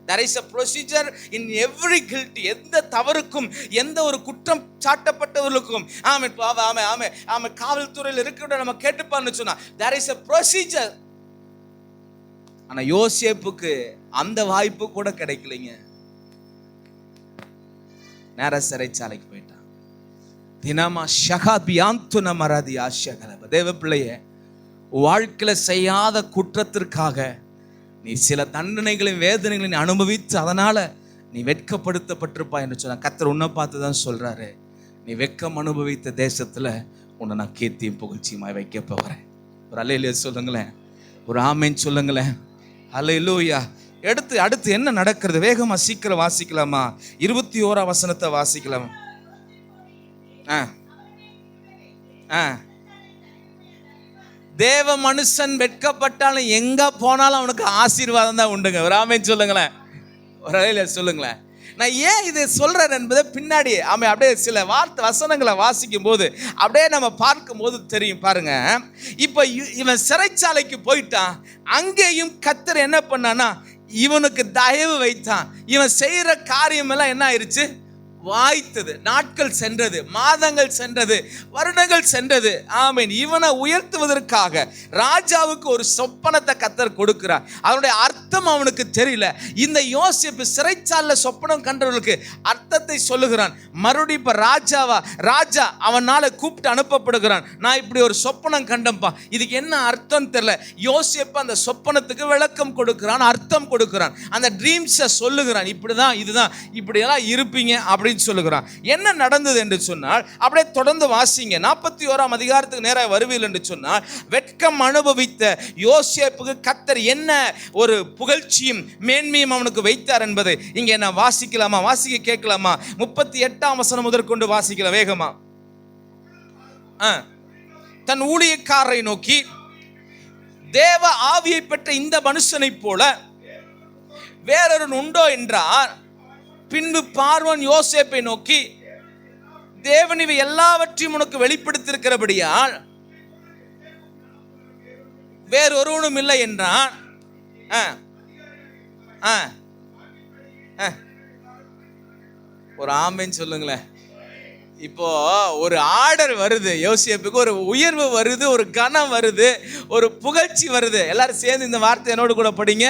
There is a procedure in every guilty. எந்த தவறுக்கும் எந்த ஒரு குற்றம் சாட்டப்பட்டவர்களுக்கும் ஆமென் காவல்துறையில் இருக்கிற நம்ம கேட்டுப்பான்னு சொன்னா there is a procedure. ஆனா யோசேப்புக்கு அந்த வாய்ப்பு கூட கிடைக்கலைங்க. நேர சிறைச்சாலைக்கு போயிட்டான். தினமா ஷகாபியாந்துன மராதி ஆஷகலப. தேவ பிள்ளையே, வாழ்க்கையில செய்யாத குற்றத்திற்காக நீ சில தண்டனைகளையும் வேதனைகளையும் அனுபவித்து அதனால நீ வெட்கப்படுத்தப்பட்டிருப்பா என்று சொன்ன கர்த்தர் உன்னை பார்த்து தான் சொல்றாரு, நீ வெட்கம் அனுபவித்த தேசத்துல உன்னை நான் கீர்த்தியும் புகழ்ச்சியுமாய் வைக்க போகிறேன். ஒரு அல்லேலூயா சொல்லுங்களேன், ஒரு ஆமென் சொல்லுங்களேன். அல்லேலூயா. அடுத்து என்ன நடக்கிறது? வேகமா சீக்கிரம் வாசிக்கலாமா? 21ஆம் வசனத்தை வாசிக்கலாம். தேவ மனுஷன் வெட்கப்பட்டாலும் எங்க போனாலும் அவனுக்கு ஆசீர்வாதம் தான் உண்டுங்க. ஒரு ஆமென் சொல்லுங்களேன், ஒரு அல்லேலூயா சொல்லுங்களேன். நான் ஏன் இதை சொல்றேன் என்பதை பின்னாடி அப்படியே சில வசனங்களை வாசிக்கும் போது அப்படியே நம்ம பார்க்கும் போது தெரியும். பாருங்க, இப்ப இவன் சிறைச்சாலைக்கு போயிட்டான். அங்கேயும் கர்த்தர் என்ன பண்ணானா இவனுக்கு தயவு வைத்தான். இவன் செய்யற காரியம் எல்லாம் என்ன ஆயிருச்சு, வாய்த்தது. நாட்கள் சென்றது, மாதங்கள் சென்றது, வருடங்கள் சென்றது. ஆமென். இவனை உயர்த்துவதற்காக ராஜாவுக்கு ஒரு சொப்பனத்தை கர்த்தர் கொடுக்கிறார். அதனுடைய அர்த்தம் அவனுக்கு தெரியல. இந்த யோசேப்பு சிறைச்சாலையில் சொப்பனம் கண்டவர்களுக்கு அர்த்தத்தை சொல்லுகிறான். மறுபடியும் இப்ப ராஜா அவனால கூப்பிட்டு அனுப்பப்படுகிறான். நான் இப்படி ஒரு சொப்பனம் கண்டப்பா, இதுக்கு என்ன அர்த்தம் தெரியல. யோசேப்பு அந்த சொப்பனத்துக்கு விளக்கம் கொடுக்கிறான், அர்த்தம் கொடுக்கிறான், அந்த ட்ரீம்ஸை சொல்லுகிறான். இப்படிதான், இதுதான், இப்படியெல்லாம் இருப்பீங்க அப்படின்னு சொல்லுகிறான். என்ன நடந்தது என்று சொன்னால், அப்படியே தொடர்ந்து வாசிங்க. 41ஆம் அதிகாரத்துக்கு நேராக வருவீர்கள் என்று சொன்னால், வெட்கம் அனுபவித்த யோசேப்புக்கு கர்த்தர் என்ன ஒரு புகழ்ச்சியும் மேன்மையும் அவனுக்கு வைத்தார் என்பதை இங்கே நான் வாசிக்கலாமா? வாசிக்க கேட்கலாமா? 38ஆம் வசனம் முதற்கொண்டு வாசிக்கலாம் வேகமா. தன் ஊழியக்காரரை நோக்கி, தேவ ஆவியை பெற்ற இந்த மனுஷனை போல வேறொரு உண்டோ என்றார். பின்பு பார்வோன் யோசேப்பை நோக்கி, தேவன் இவை எல்லாவற்றையும் உனக்கு வெளிப்படுத்தியிருக்கிறபடியால் வேறொருவனும் இல்லை என்றான். ஒரு ஆமென் சொல்லுங்களேன். இப்போ ஒரு ஆர்டர் வருது, யோசேப்புக்கு ஒரு உயர்வு வருது, ஒரு கனம் வருது, ஒரு புகழ்ச்சி வருது. எல்லாரும் சேர்ந்து இந்த வார்த்தை என்னோடு கூட படிங்க.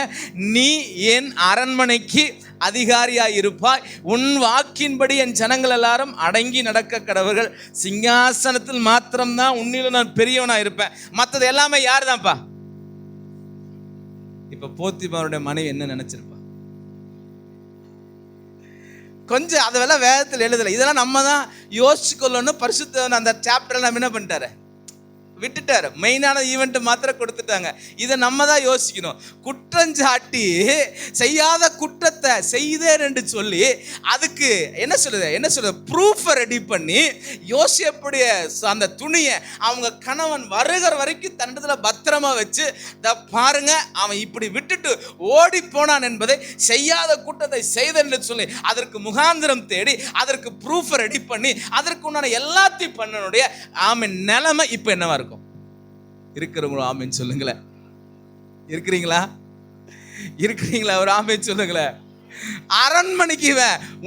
நீ என் அரண்மனைக்கு அதிகாரியா இருப்பாய், உன் வாக்கின்படி என் ஜனங்கள் எல்லாரும் அடங்கி நடக்க கடவர்கள், சிங்காசனத்தில் மாத்திரம்தான் உன்னிலும் நான் பெரியவனா இருப்பேன், மற்றது எல்லாமே யார் தான்ப்பா? இப்ப போத்திபாருடைய மனைவி என்ன நினைச்சிருப்பா? கொஞ்சம் அதெல்லாம் வேதத்தில் எழுதலை. இதெல்லாம் நம்ம தான் யோசிச்சு கொள்ளணும். பரிசுத்தவன் அந்த சாப்டர்ல நம்ம என்ன பண்ணிட்டாரு, விட்டுட்டாரு. மெயினான ஈவெண்ட் மாத்திரம் கொடுத்துட்டாங்க. இதை நம்ம தான் யோசிக்கணும். குற்றஞ்சாட்டி செய்யாத குற்றத்தை செய்தேன் என்று சொல்லி அதுக்கு என்ன சொல்றது ப்ரூஃபை ரெடி பண்ணி யோசேப்புடைய அந்த துணியை அவங்க கணவன் வருகிற வரைக்கும் தன்னடத்துல பத்திரமா வச்சு, பாருங்க அவன் இப்படி விட்டுட்டு ஓடி போனான் என்பதை, செய்யாத குற்றத்தை செய்தேன் என்று சொல்லி அதற்கு முகாந்திரம் தேடி அதற்கு ப்ரூஃபை ரெடி பண்ணி அதற்கு உண்டான எல்லாத்தையும் பண்ணனுடைய ஆமென் நிலைமை இப்ப என்னவா இருக்கும்? இருக்கிறவங்களும் ஆமென் சொல்லுங்களேன். இருக்கிறீங்களா? ஒரு ஆமென் சொல்லுங்களேன். அரண்மனைக்கு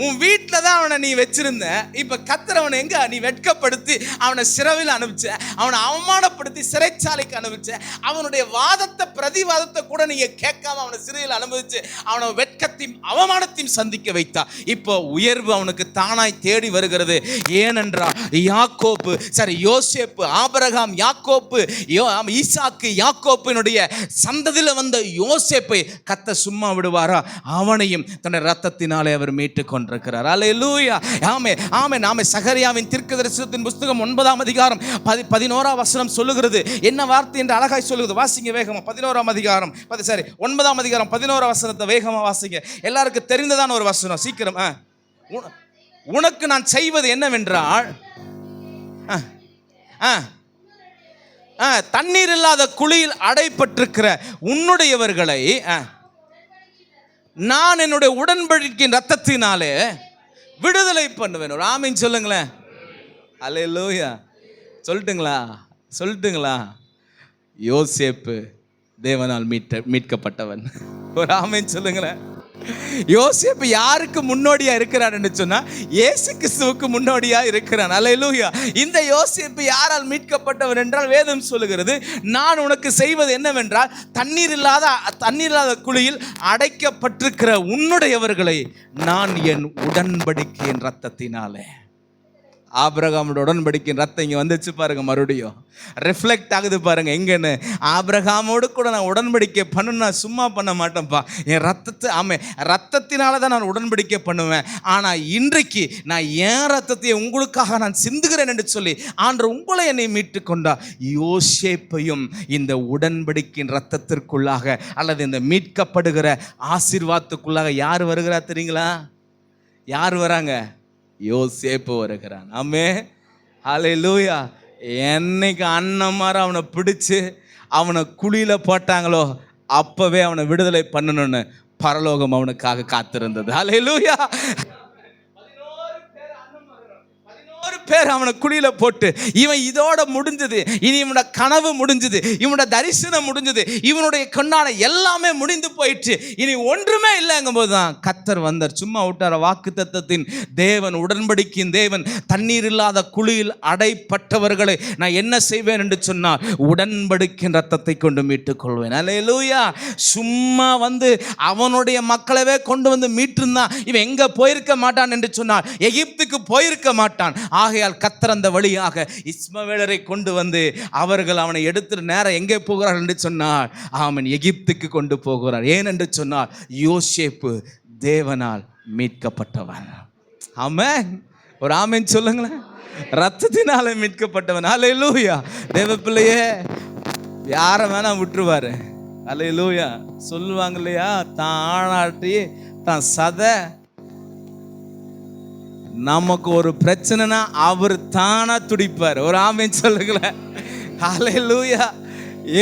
உன் வீட்டில் தான் அவனை நீ வச்சிருந்த. இப்ப கர்த்தர் அவனை எங்க நீ வெட்கப்படுத்தி அவனை சிறையில் அனுப்பிச்ச, அவனை அவமானப்படுத்தி சிறைச்சாலைக்கு அனுப்பிச்ச, அவனுடைய வாதத்தை பிரதிவாதத்தை கூட நீங்க கேட்காம அவனை சிறையில் அனுபவிச்சு அவனை வெட்கத்தையும் அவமானத்தையும் சந்திக்க வைத்தா. இப்போ உயர்வு அவனுக்கு தானாய் தேடி வருகிறது. ஏனென்றால் யோசேப்பு, ஆபிரகாம், யாக்கோப்பு, ஈசாக்கு, யாக்கோப்பினுடைய சந்ததியில வந்த யோசேப்பை கர்த்தர் சும்மா விடுவாரா? அவனையும் தன்னுடைய ரத்தத்தினாலே அவர் மீட்டுக் கொண்டிருக்கிறார். அல்லேலூயா. ஆமென், ஆமென், ஆமென். சகரியாவின் தீர்க்கதரிசனத்தின் புத்தகம் 9ஆம் அதிகாரம் 11ஆம் வசனம் சொல்லுகிறது. என்ன வார்த்தை என்று அழகாய் சொல்லுகிறது. வாசிங்க வேகமா. 11ஆம் அதிகாரம் 9ஆம் அதிகாரம் 11ஆம் வசனத்தை வேகமா வாசிங்க. எல்லாருக்கும் தெரிந்ததான ஒரு வசனம். சீக்கிரம். உனக்கு நான் செய்வது என்னவென்றால், தண்ணீர் இல்லாத குழியில் அடைப்பட்டிருக்கிற உன்னுடையவர்களை நான் என்னுடைய உடன்படிக்கையின் ரத்தத்தினாலே விடுதலை பண்ணுவேன். ஒரு ஆமீன் சொல்லுங்களேன். அல்லேலூயா. சொல்லட்டுங்களா? யோசேப்பு தேவனால் மீட்கப்பட்டவன். ஒரு ஆமீன் சொல்லுங்களேன். யோசேப்பு யாருக்கு முன்னோடியா இருக்கிறான் என்று சொன்னா, இயேசு கிறிஸ்துவுக்கு முன்னோடியா இருக்கிறான். அல்லேலூயா. இந்த யோசேப்பு யாரால் மீட்கப்பட்டவன் என்றால் வேதம் சொல்லுகிறது, நான் உனக்கு செய்வது என்னவென்றால் தண்ணீர் இல்லாத குழியில் அடைக்கப்பட்டிருக்கிற உன்னுடையவர்களை நான் என் உடன்படிக்கையின் ரத்தத்தினாலே. ஆபிரகாமோட உடன்படிக்கையின் ரத்தம் இங்கே வந்துச்சு பாருங்க, மறுபடியும் ரிஃப்ளெக்ட் ஆகுது பாருங்க. எங்கன்னு ஆபிரகாமோடு கூட நான் உடன்படிக்கை பண்ண சும்மா பண்ண மாட்டேன்ப்பா, என் ரத்தத்தினால தான் நான் உடன்படிக்கை பண்ணுவேன். ஆனால் இன்றைக்கு நான் என் ரத்தத்தை உங்களுக்காக நான் சிந்துகிறேன் என்று சொல்லி ஆண்டவர் உங்களை என்னை மீட்டு கொண்டா. யோசேப்பையும் இந்த உடன்படிக்கையின் ரத்தத்திற்குள்ளாக அல்லது இந்த மீட்கப்படுகிற ஆசீர்வாதத்துக்குள்ளாக யார் வருகிறா தெரியுங்களா? யார் வராங்க? யோசேப்பு வருகிறான். ஆமென், ஹல்லேலூயா. என்னைக்கு அண்ணன்மார் அவனை பிடிச்சு அவனை குழியில போட்டாங்களோ அப்பவே அவனை விடுதலை பண்ணணும்னு பரலோகம் அவனுக்காக காத்திருந்தது. ஹல்லேலூயா. 11 பேர் அவனை குழியில போட்டு இவன் இதோட முடிஞ்சது, இனி இவனோட கனவு முடிஞ்சது, இவனோட தரிசனம் முடிஞ்சது, இவனுடைய கொண்டாட எல்லாமே முடிந்து போயிடுச்சு, இனி ஒன்றுமே இல்லைங்கும் போதுதான் கர்த்தர் வந்தார். சும்மா விட்டார. வாக்குத்தத்தத்தின் தேவன், உடன்படிக்கையின் தேவன், தண்ணீர் இல்லாத குழியில் அடைப்பட்டவர்களை நான் என்ன செய்வேன் என்று சொன்னால் உடன்படிக்கையின் ரத்தத்தை கொண்டு மீட்டுக் கொள்வேன். அல்லேலூயா. சும்மா வந்து அவனுடைய மக்களவே கொண்டு வந்து மீட்டிருந்தான் இவன் எங்க போயிருக்க மாட்டான் என்று சொன்னார், எகிப்துக்கு போயிருக்க மாட்டான். ஆகையால் கர்த்தர் அந்த வழியாக இஸ்மவேலரை கொண்டு வந்து அவர்கள் அவனை எடுத்து நேரம் எங்கே போகிறார்கள் என்று சொன்னார், அவன் எகிப்துக்கு கொண்டு போகிறார். ஏன் என்று சொன்னார், யோசேப்பு தேவனால் மீட்கப்பட்டவன். ஆமென். ஒரு ஆமென் சொல்லுங்களேன். ரத்தத்தினால மீட்கப்பட்டவன். அல்லேலூயா. தேவ பிள்ளையே, யாரை வேணா விட்டுருவாரு. அல்லேலூயா. சொல்லுவாங்க இல்லையா, தான் ஆணாட்டி தான் சதை. நமக்கு ஒரு பிரச்சனைனா அவர் தானா துடிப்பார். ஒரு ஆமென் சொல்லுங்களேன். அல்லேலூயா.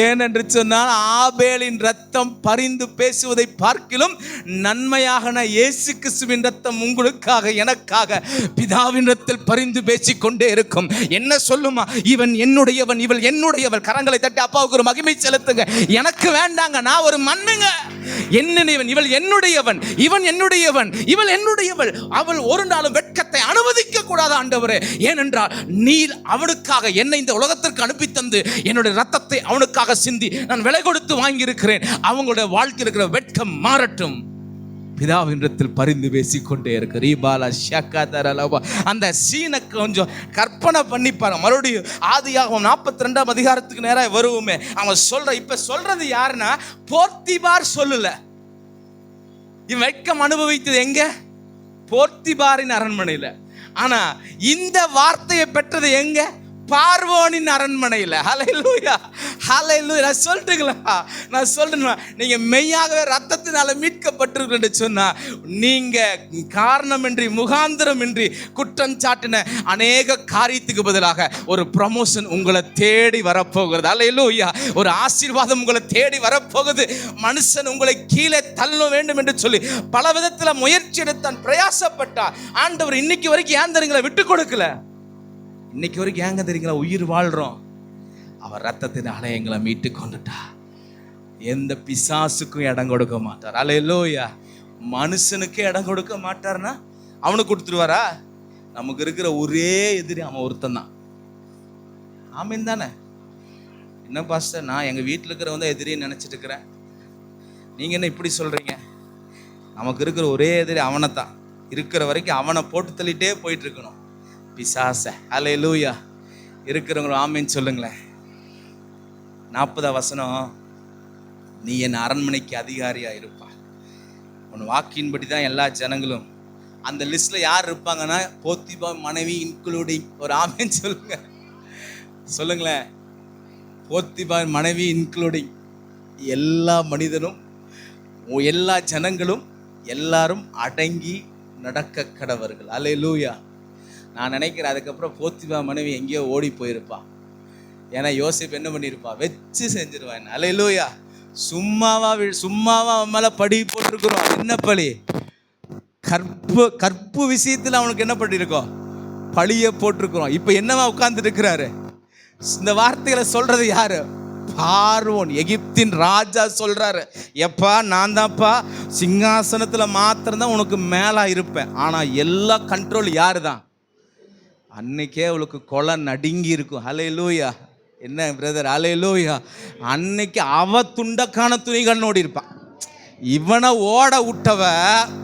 ஏனென்று சொன்னால் ஆபேலின் ரத்தம் பரிந்து பேசுவதை பார்க்கிலும் நன்மையாக இயேசு கிறிஸ்துவின் ரத்தம் உங்களுக்காக எனக்காக பிதாவின் ரத்தத்தில் பரிந்து பேசிக்கொண்டே இருக்கும். என்ன சொல்லுமா, இவன் என்னுடையவன், இவள் என்னுடையவள். கரங்களை தட்டி அப்பாவுக்கு ஒரு மகிமை செலுத்துங்க. எனக்கு வேண்டாங்க, நான் ஒரு மண்ணுங்க. என்னுடையவன், இவள் என்னுடையவன், இவன் என்னுடையவன், இவள் என்னுடையவள். அவள் ஒரு நாளும் வெட்கத்தை அனுமதிக்க கூடாது ஆண்டவரே. ஏனென்றால் நீர் அவனுக்காக என்னை இந்த உலகத்திற்கு அனுப்பி தந்து என்னுடைய ரத்தத்தை அவனுக்காக சிந்தி நான் விலை கொடுத்து வாங்கி இருக்கிறேன். அவங்களுடைய வாழ்க்கை இருக்கிற வெட்கம் மாறட்டும். பிதாவினிடத்தில் பரிந்து பேசிக்கொண்டே இருக்கு. அந்த சீனை கொஞ்சம் கற்பனை பண்ணி பாருங்க. மறுபடியும் ஆதியாகமம் 42ஆம் அதிகாரத்துக்கு நேராக வருவோமே. அவன் இப்ப சொல்றது யாருன்னா, போர்த்திபார் சொல்லல. இவன் வெட்கம் அனுபவித்தது எங்க? போர்த்திபாரின் அரண்மனையில. ஆனா இந்த வார்த்தையை பெற்றது எங்க? பார்வோனின் அரண்மனையில். ஹல்லேலூயா, ஹல்லேலூயா. நான் சொல்றீங்களா? நான் சொல்றேன், நீங்க மெய்யாகவே ரத்தத்தினால மீட்கப்பட்டிருக்கீங்க என்று சொன்னா, நீங்க காரணமின்றி முகாந்திரமின்றி குற்றம் சாட்டின அநேக காரியத்துக்கு பதிலாக ஒரு ப்ரமோஷன் உங்களை தேடி வரப்போகிறது. ஹல்லேலூயா. ஒரு ஆசீர்வாதம் உங்களை தேடி வரப்போகுது. மனுஷன் உங்களை கீழே தள்ள வேண்டும் என்று சொல்லி பல விதத்தில் முயற்சி எடுத்தான், பிரயாசப்பட்டார். ஆண்டவர் இன்னைக்கு வரைக்கும் ஏன் தெரியுங்களா விட்டு கொடுக்கல? இன்னைக்கு வரைக்கும் ஏங்க தெரியுங்களா உயிர் வாழ்றோம்? அவர் ரத்தத்தினால எங்களை மீட்டு கொண்டுட்டா. எந்த பிசாசுக்கும் இடம் கொடுக்க மாட்டார். அல்லேலூயா. மனுஷனுக்கு இடம் கொடுக்க மாட்டார்னா அவனுக்கு கொடுத்துருவாரா? நமக்கு இருக்கிற ஒரே எதிரி அவன் ஒருத்தன் தான். ஆமீன் தானே? என்ன பாஸ்டர், நான் எங்க வீட்டில் இருக்கிறவங்க எதிரின்னு நினைச்சிட்டு இருக்கிறேன், நீங்க என்ன இப்படி சொல்றீங்க? நமக்கு இருக்கிற ஒரே எதிரி அவனை தான். இருக்கிற வரைக்கும் அவனை போட்டு தள்ளிட்டே போயிட்டு இருக்கணும், பிசாச. அல்லேலூயா. இருக்கிறவங்களும் ஆமீன் சொல்லுங்களேன். 40ஆம் வசனம், நீ என் அரண்மனைக்கு அதிகாரியா இருப்பா. உன் வாக்கின்படி தான் எல்லா ஜனங்களும். அந்த லிஸ்ட்ல யார் இருப்பாங்கன்னா, போத்திபா மனைவி இன்க்ளூடிங். ஒரு ஆமீன் சொல்லுங்க, சொல்லுங்களேன். போத்திபா மனைவி இன்க்ளூடிங் எல்லா மனிதனும், எல்லா ஜனங்களும், எல்லாரும் அடங்கி நடக்க கடவர்கள். அல்லேலூயா. நான் நினைக்கிறேன் அதுக்கப்புறம் போத்திபா மனைவி எங்கேயோ ஓடி போயிருப்பா. ஏன்னா யோசேப்பு என்ன பண்ணியிருப்பா, வச்சு செஞ்சிருவான். அல்லேலூயா. சும்மாவா அவன் மேல பழி போட்டிருக்கிறோம். என்ன பழி? கற்பு விஷயத்தில் அவனுக்கு என்ன பண்ணிருக்கோம்? பழிய போட்டிருக்கிறோம். இப்ப என்னவா உட்கார்ந்துட்டு இருக்கிறாரு? இந்த வார்த்தைகளை சொல்றது யாரு? பார்வோன், எகிப்தின் ராஜா சொல்றாரு, எப்பா நான் தான்ப்பா சிங்காசனத்துல மாத்திரம்தான் உனக்கு மேலா இருப்பேன், ஆனா எல்லா கண்ட்ரோல் யாரு தான்? அன்னைக்கே அவளுக்கு கொலை நடுங்கி இருக்கும். ஹல்லேலூயா. என்ன பிரதர்? ஹல்லேலூயா. அன்னைக்கு அவ துண்டக்கான துணிகள் ஓடி இருப்பான். இவனை ஓட விட்டவ,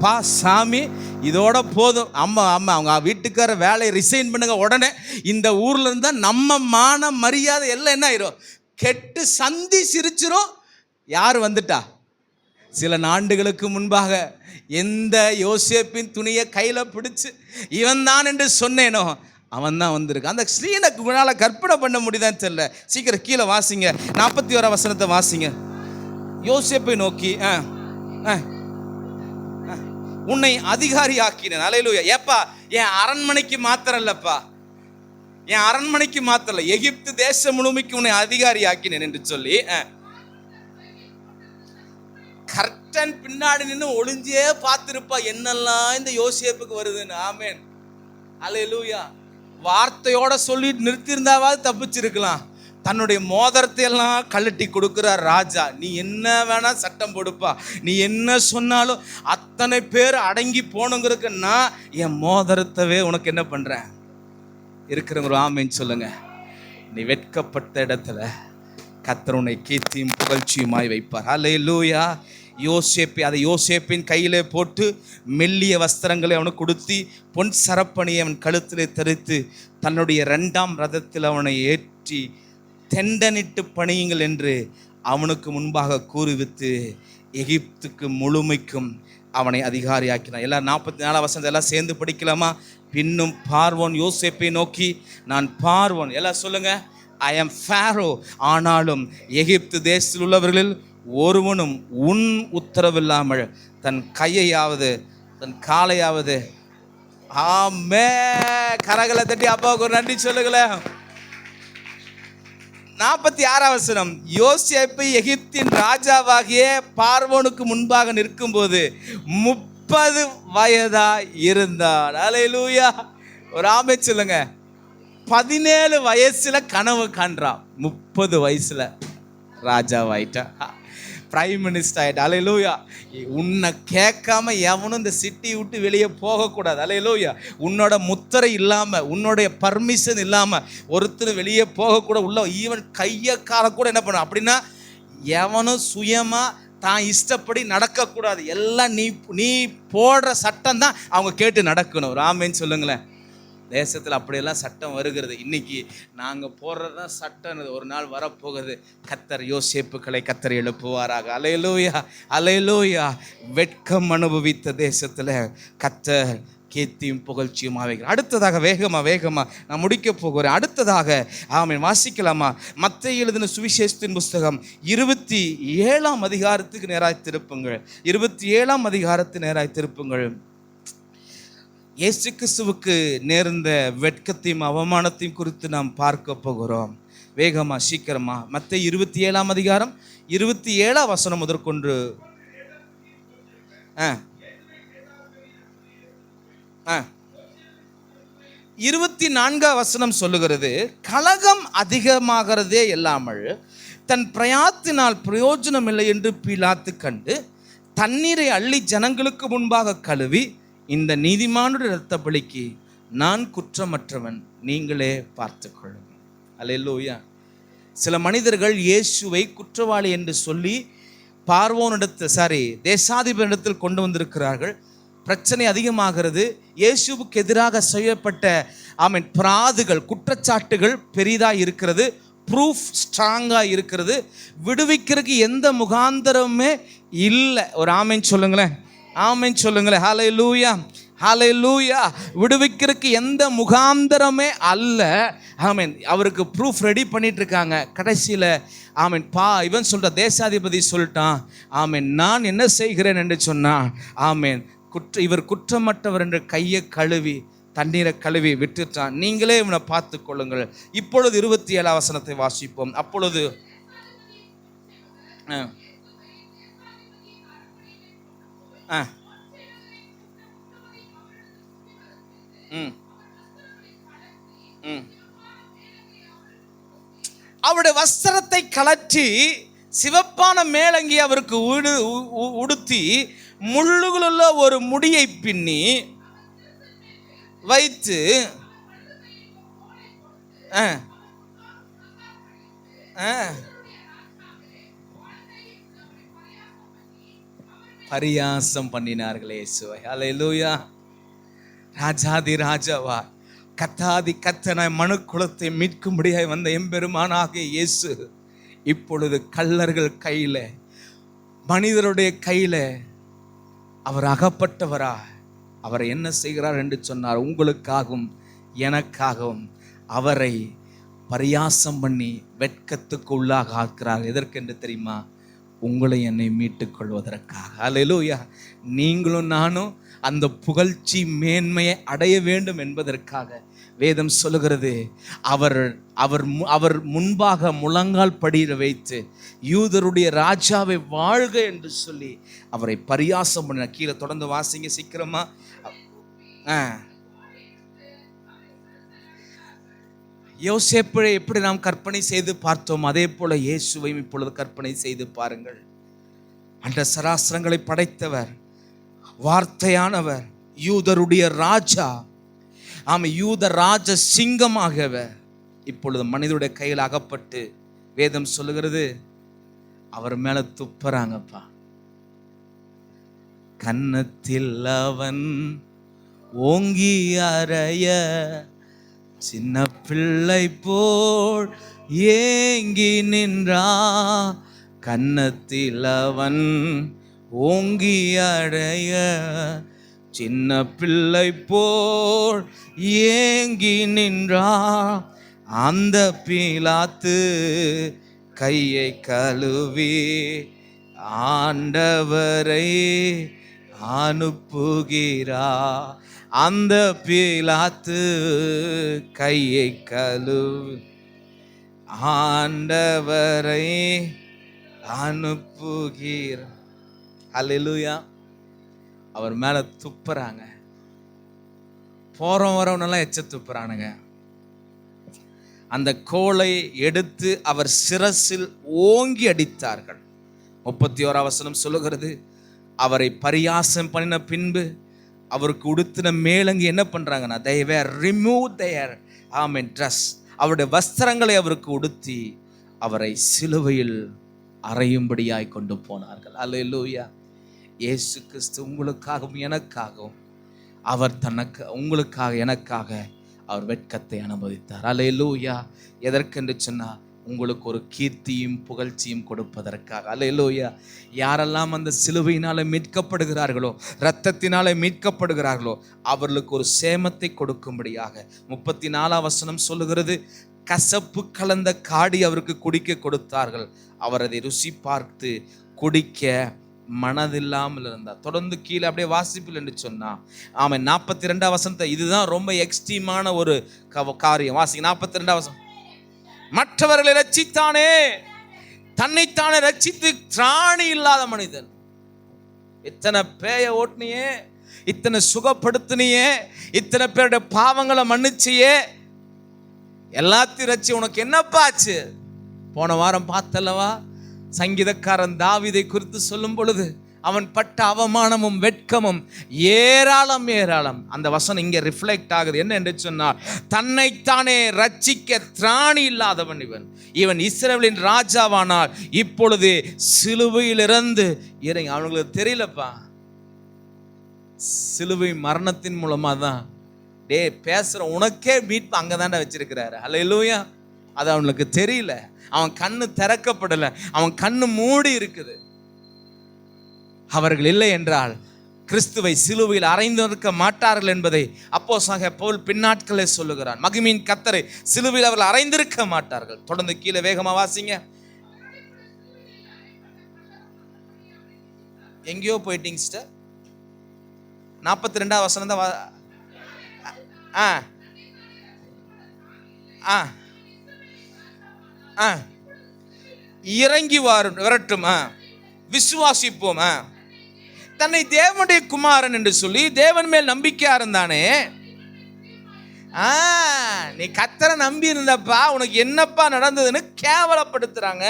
பா சாமி இதோட போதும், அம்மா அவங்க வீட்டுக்கார வேலையை ரிசைன் பண்ணுங்க, உடனே இந்த ஊர்ல இருந்தா நம்ம மான மரியாதை எல்லாம் என்ன ஆயிரும்? கெட்டு சந்தி சிரிச்சிரும். யார் வந்துட்டா? சில ஆண்டுகளுக்கு முன்பாக எந்த யோசேப்பின் துணியை கையில பிடிச்சு இவன் தான் என்று சொன்னேனோ அவன் தான் வந்திருக்கு. அந்த ஸ்ரீனுக்கு உங்களால் கற்பனை பண்ண முடியுதான்னு தெரியல. சீக்கிரம் கீழே வாசிங்க, 41ஆம் வசனத்தை வாசிங்க. யோசேப்பை நோக்கி, உன்னை அதிகாரி ஆக்கினேன். அல்லேலூயா. ஏப்பா, என் அரண்மனைக்கு மாத்திரம் இல்லப்பா, என் அரண்மனைக்கு மாத்திரம், எகிப்து தேசம் முழுமைக்கு உன்னை அதிகாரி ஆக்கினேன் என்று சொல்லி கர்டன் பின்னாடி நின்று ஒளிஞ்சே பார்த்திருப்பா என்னெல்லாம் இந்த யோசேப்புக்கு வருதுன்னு. ஆமேன். அல்லேலூயா. வார்த்தையோட சொல்லி நிறுத்தியிருந்தாவது தப்பிச்சிருக்கலாம். தன்னுடைய மோதிரத்தை எல்லாம் கழட்டி கொடுக்கிறார் ராஜா. நீ என்ன வேணா சட்டம் போடுப்பா, நீ என்ன சொன்னாலும் அத்தனை பேர் அடங்கி போனுங்கிறதுக்கு நான் என் மோதிரத்தவே உனக்கு என்ன பண்றேன். இருக்கிறவங்க ஆமேன்னு சொல்லுங்க. நீ வெட்கப்பட்ட இடத்துல கர்த்தர் உன்னை கீர்த்தியும் புகழ்ச்சியுமாய் வைப்பார். அல்லேலூயா. யோசேப்பை அதை யோசேப்பின் கையிலே போட்டு மெல்லிய வஸ்திரங்களை அவனுக்கு கொடுத்தி பொன் சரப்பணியை அவன் கழுத்திலே தரித்து தன்னுடைய 2ஆம் ரதத்தில் அவனை ஏற்றி தெண்டனிட்டு பணியுங்கள் என்று அவனுக்கு முன்பாக கூறிவித்து எகிப்துக்கு முழுமைக்கும் அவனை அதிகாரியாக்கினான். எல்லாம் 44 வசனம் எல்லாம் சேர்ந்து படிக்கலாமா? பின்னும் பார்வோன் யோசேப்பை நோக்கி, நான் பார்வோன், எல்லாம் சொல்லுங்க, ஐ ஆம் ஃபாரோ, ஆனாலும் எகிப்து தேசத்தில் உள்ளவர்களில் ஒருவனும் உன் உத்தரவில்லாமல் தன் கையையாவது தன் காலையாவது. ஆமே, கரகளை தட்டி அப்பாவுக்கு ஒரு நன்றி சொல்லுங்களேன். 46 வசனம், யோசேப்பு எகிப்தின் ராஜாவாகிய பார்வோனுக்கு முன்பாக நிற்கும் போது 30 வயதா இருந்தான். அல்லேலூயா. ஒரு ஆமே சொல்லுங்க. 17 வயசுல கனவு காண்றான், 30 வயசுல ராஜாவாயிட்டா, பிரைம் மினிஸ்டர் ஆயிட்டா. அல்லேலூயா. உன்னை கேட்காம எவனும் இந்த சிட்டி விட்டு வெளியே போகக்கூடாது. அல்லேலூயா. உன்னோட முத்திரை இல்லாமல், உன்னுடைய பர்மிஷன் இல்லாமல் ஒருத்தர் வெளியே போகக்கூடாது. உள்ள ஈவன் கையக்கார கூட என்ன பண்ணும் அப்படின்னா, எவனும் சுயமாக தான் இஷ்டப்படி நடக்கக்கூடாது. எல்லாம் நீ போடுற சட்டம் தான் அவங்க கேட்டு நடக்கணும். ஒரு ஆமேன்னு சொல்லுங்களேன். தேசத்தில் அப்படியெல்லாம் சட்டம் வருகிறது. இன்னைக்கு நாங்கள் போடுறது தான் சட்டம். ஒரு நாள் வரப்போகுது. கர்த்தர் யோசேப்புகளை கர்த்தர் எழுப்புவாராக. அல்லேலூயா, அல்லேலூயா. வெட்கம் அனுபவித்த தேசத்தில் கர்த்தர் கீர்த்தியும் புகழ்ச்சியும் ஆவேங்க. அடுத்ததாக வேகமாக நான் முடிக்க போகிறேன். அடுத்ததாக ஆமென், வாசிக்கலாமா? மத்தேயு எழுதின சுவிசேஷத்தின் புஸ்தகம் 27ஆம் அதிகாரத்துக்கு நேராய் திருப்புங்கள். 27ஆம் அதிகாரத்துக்கு நேராய் திருப்புங்கள். இயேசு கிறிஸ்துவுக்கு நேர்ந்த வெட்கத்தையும் அவமானத்தையும் குறித்து நாம் பார்க்க போகிறோம். வேகமா, சீக்கிரமா. மத்தேயு 27ஆம் அதிகாரம் 27ஆம் வசனம் முதற்கொண்டு 24ஆம் வசனம் சொல்லுகிறது, கலகம் அதிகமாகிறதே இல்லாமல் தன் பிரயாத்தினால் பிரயோஜனம் இல்லை என்று பிலாத்து கண்டு தண்ணீரை அள்ளி ஜனங்களுக்கு முன்பாக கழுவி, இந்த நீதிமானுடைய இரத்த பலிக்கு நான் குற்றமற்றவன், நீங்களே பார்த்துக்கொள்ளுங்கள். அல்லேலூயா. சில மனிதர்கள் இயேசுவை குற்றவாளி என்று சொல்லி தேசாதிபதியிடத்தில் கொண்டு வந்திருக்கிறார்கள். பிரச்சனை அதிகமாகிறது. இயேசுவுக்கு எதிராக செய்யப்பட்ட பிராதுகள், குற்றச்சாட்டுகள் பெரிதாக இருக்கிறது. ப்ரூஃப் ஸ்ட்ராங்காக இருக்கிறது. விடுவிக்கிறதுக்கு எந்த முகாந்தரமே இல்லை. ஒரு ஆமென் சொல்லுங்களேன். ஆமென் சொல்லுங்களேன். ஹல்லேலூயா, ஹல்லேலூயா. விடுவிக்கிறதுக்கு எந்த முகாந்தரமே அல்ல. ஆமென். அவருக்கு ப்ரூஃப் ரெடி பண்ணிட்டு இருக்காங்க. கடைசியில் ஆமென் இவன் சொல்ற தேசாதிபதி சொல்லிட்டான், ஆமென், நான் என்ன செய்கிறேன் என்று சொன்னான். ஆமென். இவர் குற்றமற்றவர் என்று கையை கழுவி தண்ணீரை கழுவி விட்டுட்டான். நீங்களே இவனை பார்த்து கொள்ளுங்கள். இப்பொழுது 27ஆம் வசனத்தை வாசிப்போம். அப்பொழுது அவருடைய வஸ்திரத்தை கலற்றி சிவப்பான மேலங்கி அவருக்கு உடுத்தி முள்ளுகளுள்ள ஒரு முடியை பின்னி வைத்து பரியாசம் பண்ணினார்களே இயேசுவை. அல்லேலூயா. ராஜாதி ராஜாவா, கத்தாதி கத்தனாய் மனு குலத்தை மீட்கும்படியாய் வந்த எம்பெருமானாகிய இயேசு இப்பொழுது கள்ளர்கள் கையில, மனிதருடைய கையில அவர் அகப்பட்டவரா? அவர் என்ன செய்கிறார் என்று சொன்னார், உங்களுக்காகவும் எனக்காகவும் அவரை பரியாசம் பண்ணி வெட்கத்துக்கு உள்ளாக ஆக்கிறார். எதற்கென்று தெரியுமா? உங்களை என்னை மீட்டுக் கொள்வதற்காக. அல்லேலூயா. நீங்களும் நானும் அந்த புகழ்ச்சி மேன்மையை அடைய வேண்டும் என்பதற்காக வேதம் சொல்லுகிறது, அவர் முன்பாக முழங்கால் படியிட வைத்து யூதருடைய ராஜாவை வாழ்க என்று சொல்லி அவரை பரியாசம் பண்ண. கீழே தொடர்ந்து வாசிங்க சீக்கிரமா. யோசேப்பை எப்படி நாம் கற்பனை செய்து பார்த்தோம், அதே போல இயேசுவையும் இப்பொழுது கற்பனை செய்து பாருங்கள். அந்த சராசரங்களை படைத்தவர், வார்த்தையானவர், யூதருடைய ராஜா, யூத ராஜ சிங்கமாகவர் இப்பொழுது மனிதனுடைய கையில் அகப்பட்டு வேதம் சொல்லுகிறது அவர் மேல துப்புறாங்கப்பா. கன்னத்தில் அவன் ஓங்கி அறைய சின்ன பிள்ளை போல் ஏங்கி நின்றா. கன்னத்தில் அவன் ஓங்கி அறைய சின்ன பிள்ளை போல் ஏங்கி நின்றா. அந்த பீலாத்து கையை கழுவி ஆண்டவரை அனுப்புகிறா. அந்த பீலாத்து கையை கழுவி ஆண்டவரை அனுப்புகிறா. அல்லேலூயா. அவர் மேல துப்புறாங்க. போறோம் வரவனெல்லாம் எச்ச துப்புறானுங்க. அந்த கோலை எடுத்து அவர் சிரசில் ஓங்கி அடித்தார்கள். 31 வசனம் சொல்லுகிறது, அவரை பரியாசம் பண்ணின பின்பு அவருக்கு உடுத்தின மேலங்கி என்ன பண்றாங்கன்னா, they were remove their dress, அவருடைய வஸ்திரங்களை அவருக்கு உடுத்தி அவரை சிலுவையில் அறையும்படியாய் கொண்டு போனார்கள். அல்லேலூயா. இயேசு கிறிஸ்து உங்களுக்காகவும் எனக்காகவும் அவர் தனக்கு உங்களுக்காக எனக்காக அவர் வெட்கத்தை அனுமதித்தார். அல்லேலூயா. எதற்கென்று சொன்னால் உங்களுக்கு ஒரு கீர்த்தியும் புகழ்ச்சியும் கொடுப்பதற்காக. அல்லேலூயா. யாரெல்லாம் அந்த சிலுவையினால மீட்கப்படுகிறார்களோ, இரத்தத்தினால மீட்கப்படுகிறார்களோ, அவர்களுக்கு ஒரு சேமத்தை கொடுக்கும்படியாக 34 வசனம் சொல்லுகிறது, கசப்பு கலந்த காடி அவருக்கு குடிக்க கொடுத்தார்கள். அவர் அதை ருசி பார்த்து குடிக்க மனதில்லாமல் இருந்தார். தொடர்ந்து கீழே அப்படியே வாசிப்பில் என்று சொன்னா 42 வசனத்தை, இதுதான் ரொம்ப எக்ஸ்ட்ரீமான ஒரு காரியம். வாசிங்க 42 வசனம். மற்றவர்களை ரட்சித்தானே, தன்னைத்தானே ரட்சித்து திராணி இல்லாத மனிதன். இத்தனை பேய ஓட்டுனியே, இத்தனை சுகப்படுத்தினியே, இத்தனை பேருடைய பாவங்களை மன்னிச்சியே, எல்லாத்தையும் ரட்சி, உனக்கு என்னப்பா ஆச்சு? போன வாரம் பார்த்தல்லவா சங்கீதக்காரன் தாவீதை குறித்து சொல்லும் பொழுது அவன் பட்ட அவமானமும் வெட்கமும் ஏராளம் ஏராளம். அந்த வசனம் இங்கே ரிஃப்ளெக்ட் ஆகுது. என்ன என்று சொன்னால், தன்னைத்தானே ரட்சிக்க திராணி இல்லாதவன் இவன். இவன் இஸ்ரவேலின் ராஜாவானால் இப்பொழுது சிலுவையில் இருந்து இறங்கி. அவனுங்களுக்கு தெரியலப்பா, சிலுவை மரணத்தின் மூலமா தான் பேசுற உனக்கே மீட்பு அங்கதான்டா வச்சிருக்கிறாரு. அல்லேலூயா. அது அவனுக்கு தெரியல. அவன் கண்ணு திறக்கப்படல, அவன் கண்ணு மூடி இருக்குது. அவர்கள் இல்லை என்றால் கிறிஸ்துவை சிலுவையில் அறைந்திருக்க மாட்டார்கள் என்பதை அப்போஸ்தலனாகிய பவுல் பின்னாட்களே சொல்லுகிறான். மகிமையின் கர்த்தரை சிலுவையில் அவர்கள் அறைந்திருக்க மாட்டார்கள். தொடர்ந்து கீழே வேகமா வாசிங்க. எங்கேயோ போயிட்டீங்க சிஸ்டர். 42 வசனம் தான். இறங்கி வரட்டும், விசுவாசிப்போம். தன்னை தேவனுடைய குமாரன் என்று சொல்லி தேவன் மேல் நம்பிக்கையா இருந்தானே. நீ கர்த்தரை நம்பி இருந்தப்பா, உனக்கு என்னப்பா நடந்ததுன்னு கேவலப்படுத்துறாங்க,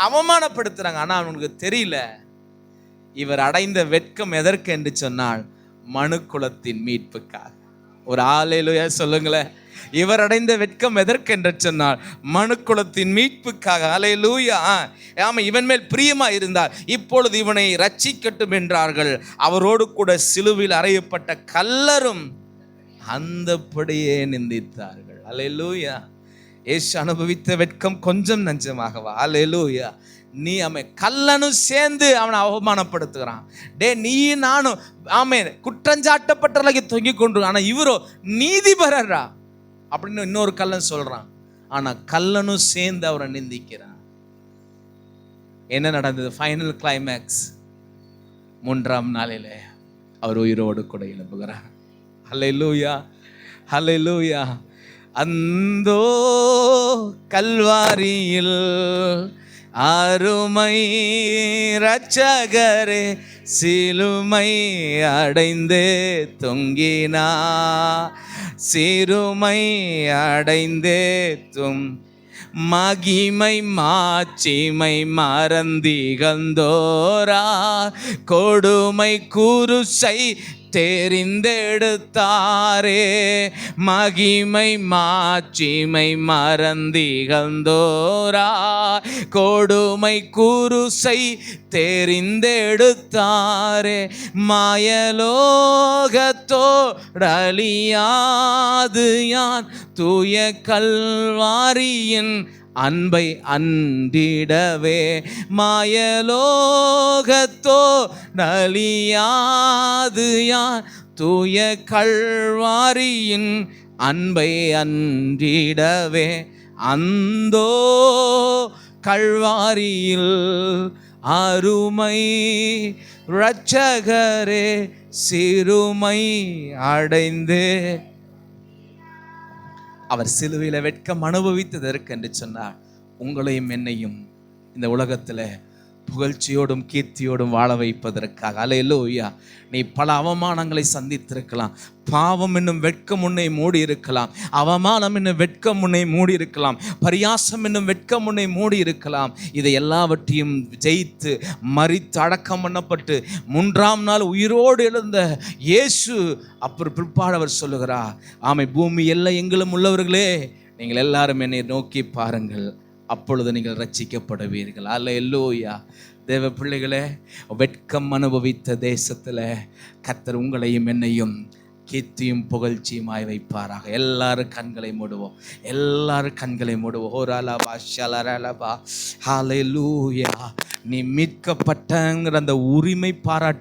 அவமானப்படுத்துறாங்க. ஆனா அவனுக்கு தெரியல, இவர் அடைந்த வெட்கம் எதற்கு என்று சொன்னால் மனுக்குலத்தின் மீட்புக்காக. ஒரு அல்லேலூயா சொல்லுங்களேன். இவர் அடைந்த வெட்கம் எதற்கு என்று சொன்னால் மனுக்குலத்தின் மீட்புக்காக. அல்லேலூயா. இவன் மேல் பிரியமா இருந்தார், இப்பொழுது இவனை ரட்சிக்கட்டும் என்றார்கள். அவரோடு கூட சிலுவையில் அறையப்பட்ட கல்லரும் அந்தப்படியே நிந்தித்தார்கள். அல்லேலூயா. இயேசு அனுபவித்த வெட்கம் கொஞ்சம் நஞ்சமாகவா? அல்லேலூயா. நீ கல்லனும் சேர்ந்து அவனை அவமானப்படுத்துகிறான். நீ நானும் குற்றஞ்சாட்டப்பட்டவர்களுக்கு தொங்கிக் கொண்டு, ஆனா இவரோ நீதிபரரா அப்படின்னு இன்னொரு கல்லன் சொல்றான். ஆனா கல்லனும் சேர்ந்து அவரை நிந்திக்கிறான். என்ன நடந்தது? ஃபைனல் கிளைமேக்ஸ் 3ஆம் நாளிலே அவர் உயிரோடு கூட எழுப்புகிறார். ஹல்லேலூயா, ஹல்லேலூயா. அந்தோ கல்வாரியில் அருமை இரட்சகரே சிலுமை அடைந்தே தொங்கினா, சிறுமை அடைந்தேத்தும் மகிமை மாட்சிமை மறந்திகந்தோரா கொடுமை குருசை தெரிந்தெடுத்தாரே மகிமை மாட்சிமை மறந்திகந்தோரா கொடுமை குருசை தெரிந்தெடுத்தாரே மாயலோகத்தோடலியாது யான் தூய கல்வாரியின் அன்பை அன்றிடவே மாயலோகத்தோ நலியாது யான் தூய கல்வாரியின் அன்பை அன்றிடவே அந்தோ கல்வாரியில் அருமை இரட்சகரே சிறுமை அடைந்து அவர் சிலுவையில வெட்கம் அனுபவித்ததற்கு என்று சொன்னார். உங்களையும் என்னையும் இந்த உலகத்துல புகழ்ச்சியோடும் கீர்த்தியோடும் வாழ வைப்பதற்காக. அல்லேலூயா. நீ பல அவமானங்களை சந்தித்திருக்கலாம். பாவம் என்னும் வெட்கம் உன்னை மூடி இருக்கலாம். அவமானம் என்னும் வெட்கம் உன்னை மூடி இருக்கலாம். பரியாசம் என்னும் வெட்கம் உன்னை மூடி இருக்கலாம். இதை எல்லாவற்றையும் ஜெயித்து மரித்து அடக்கம் பண்ணப்பட்டு 3ஆம் நாள் உயிரோடு எழுந்த இயேசு அப்புறம் பிற்பாடு அவர் சொல்லுகிறார், ஆமை பூமி எல்லாம் எங்களும் உள்ளவர்களே, நீங்கள் எல்லாரும் என்னை நோக்கி பாருங்கள், அப்பொழுது நீங்கள் ரட்சிக்கப்படுவீர்கள். அல்லேலூயா. தேவ பிள்ளைகளே, வெட்கம் அனுபவித்த தேசத்தில் கர்த்தர் உங்களையும் என்னையும் கீர்த்தியும் புகழ்ச்சியுமாய் வைப்பாராக. எல்லாரும் கண்களை மூடுவோம், எல்லாரும் கண்களை மூடுவோம். ஓராலபா ஷலரலபா. ஹல்லேலூயா. நீ மீட்கப்பட்டங்கிற அந்த உரிமை பாராட்டு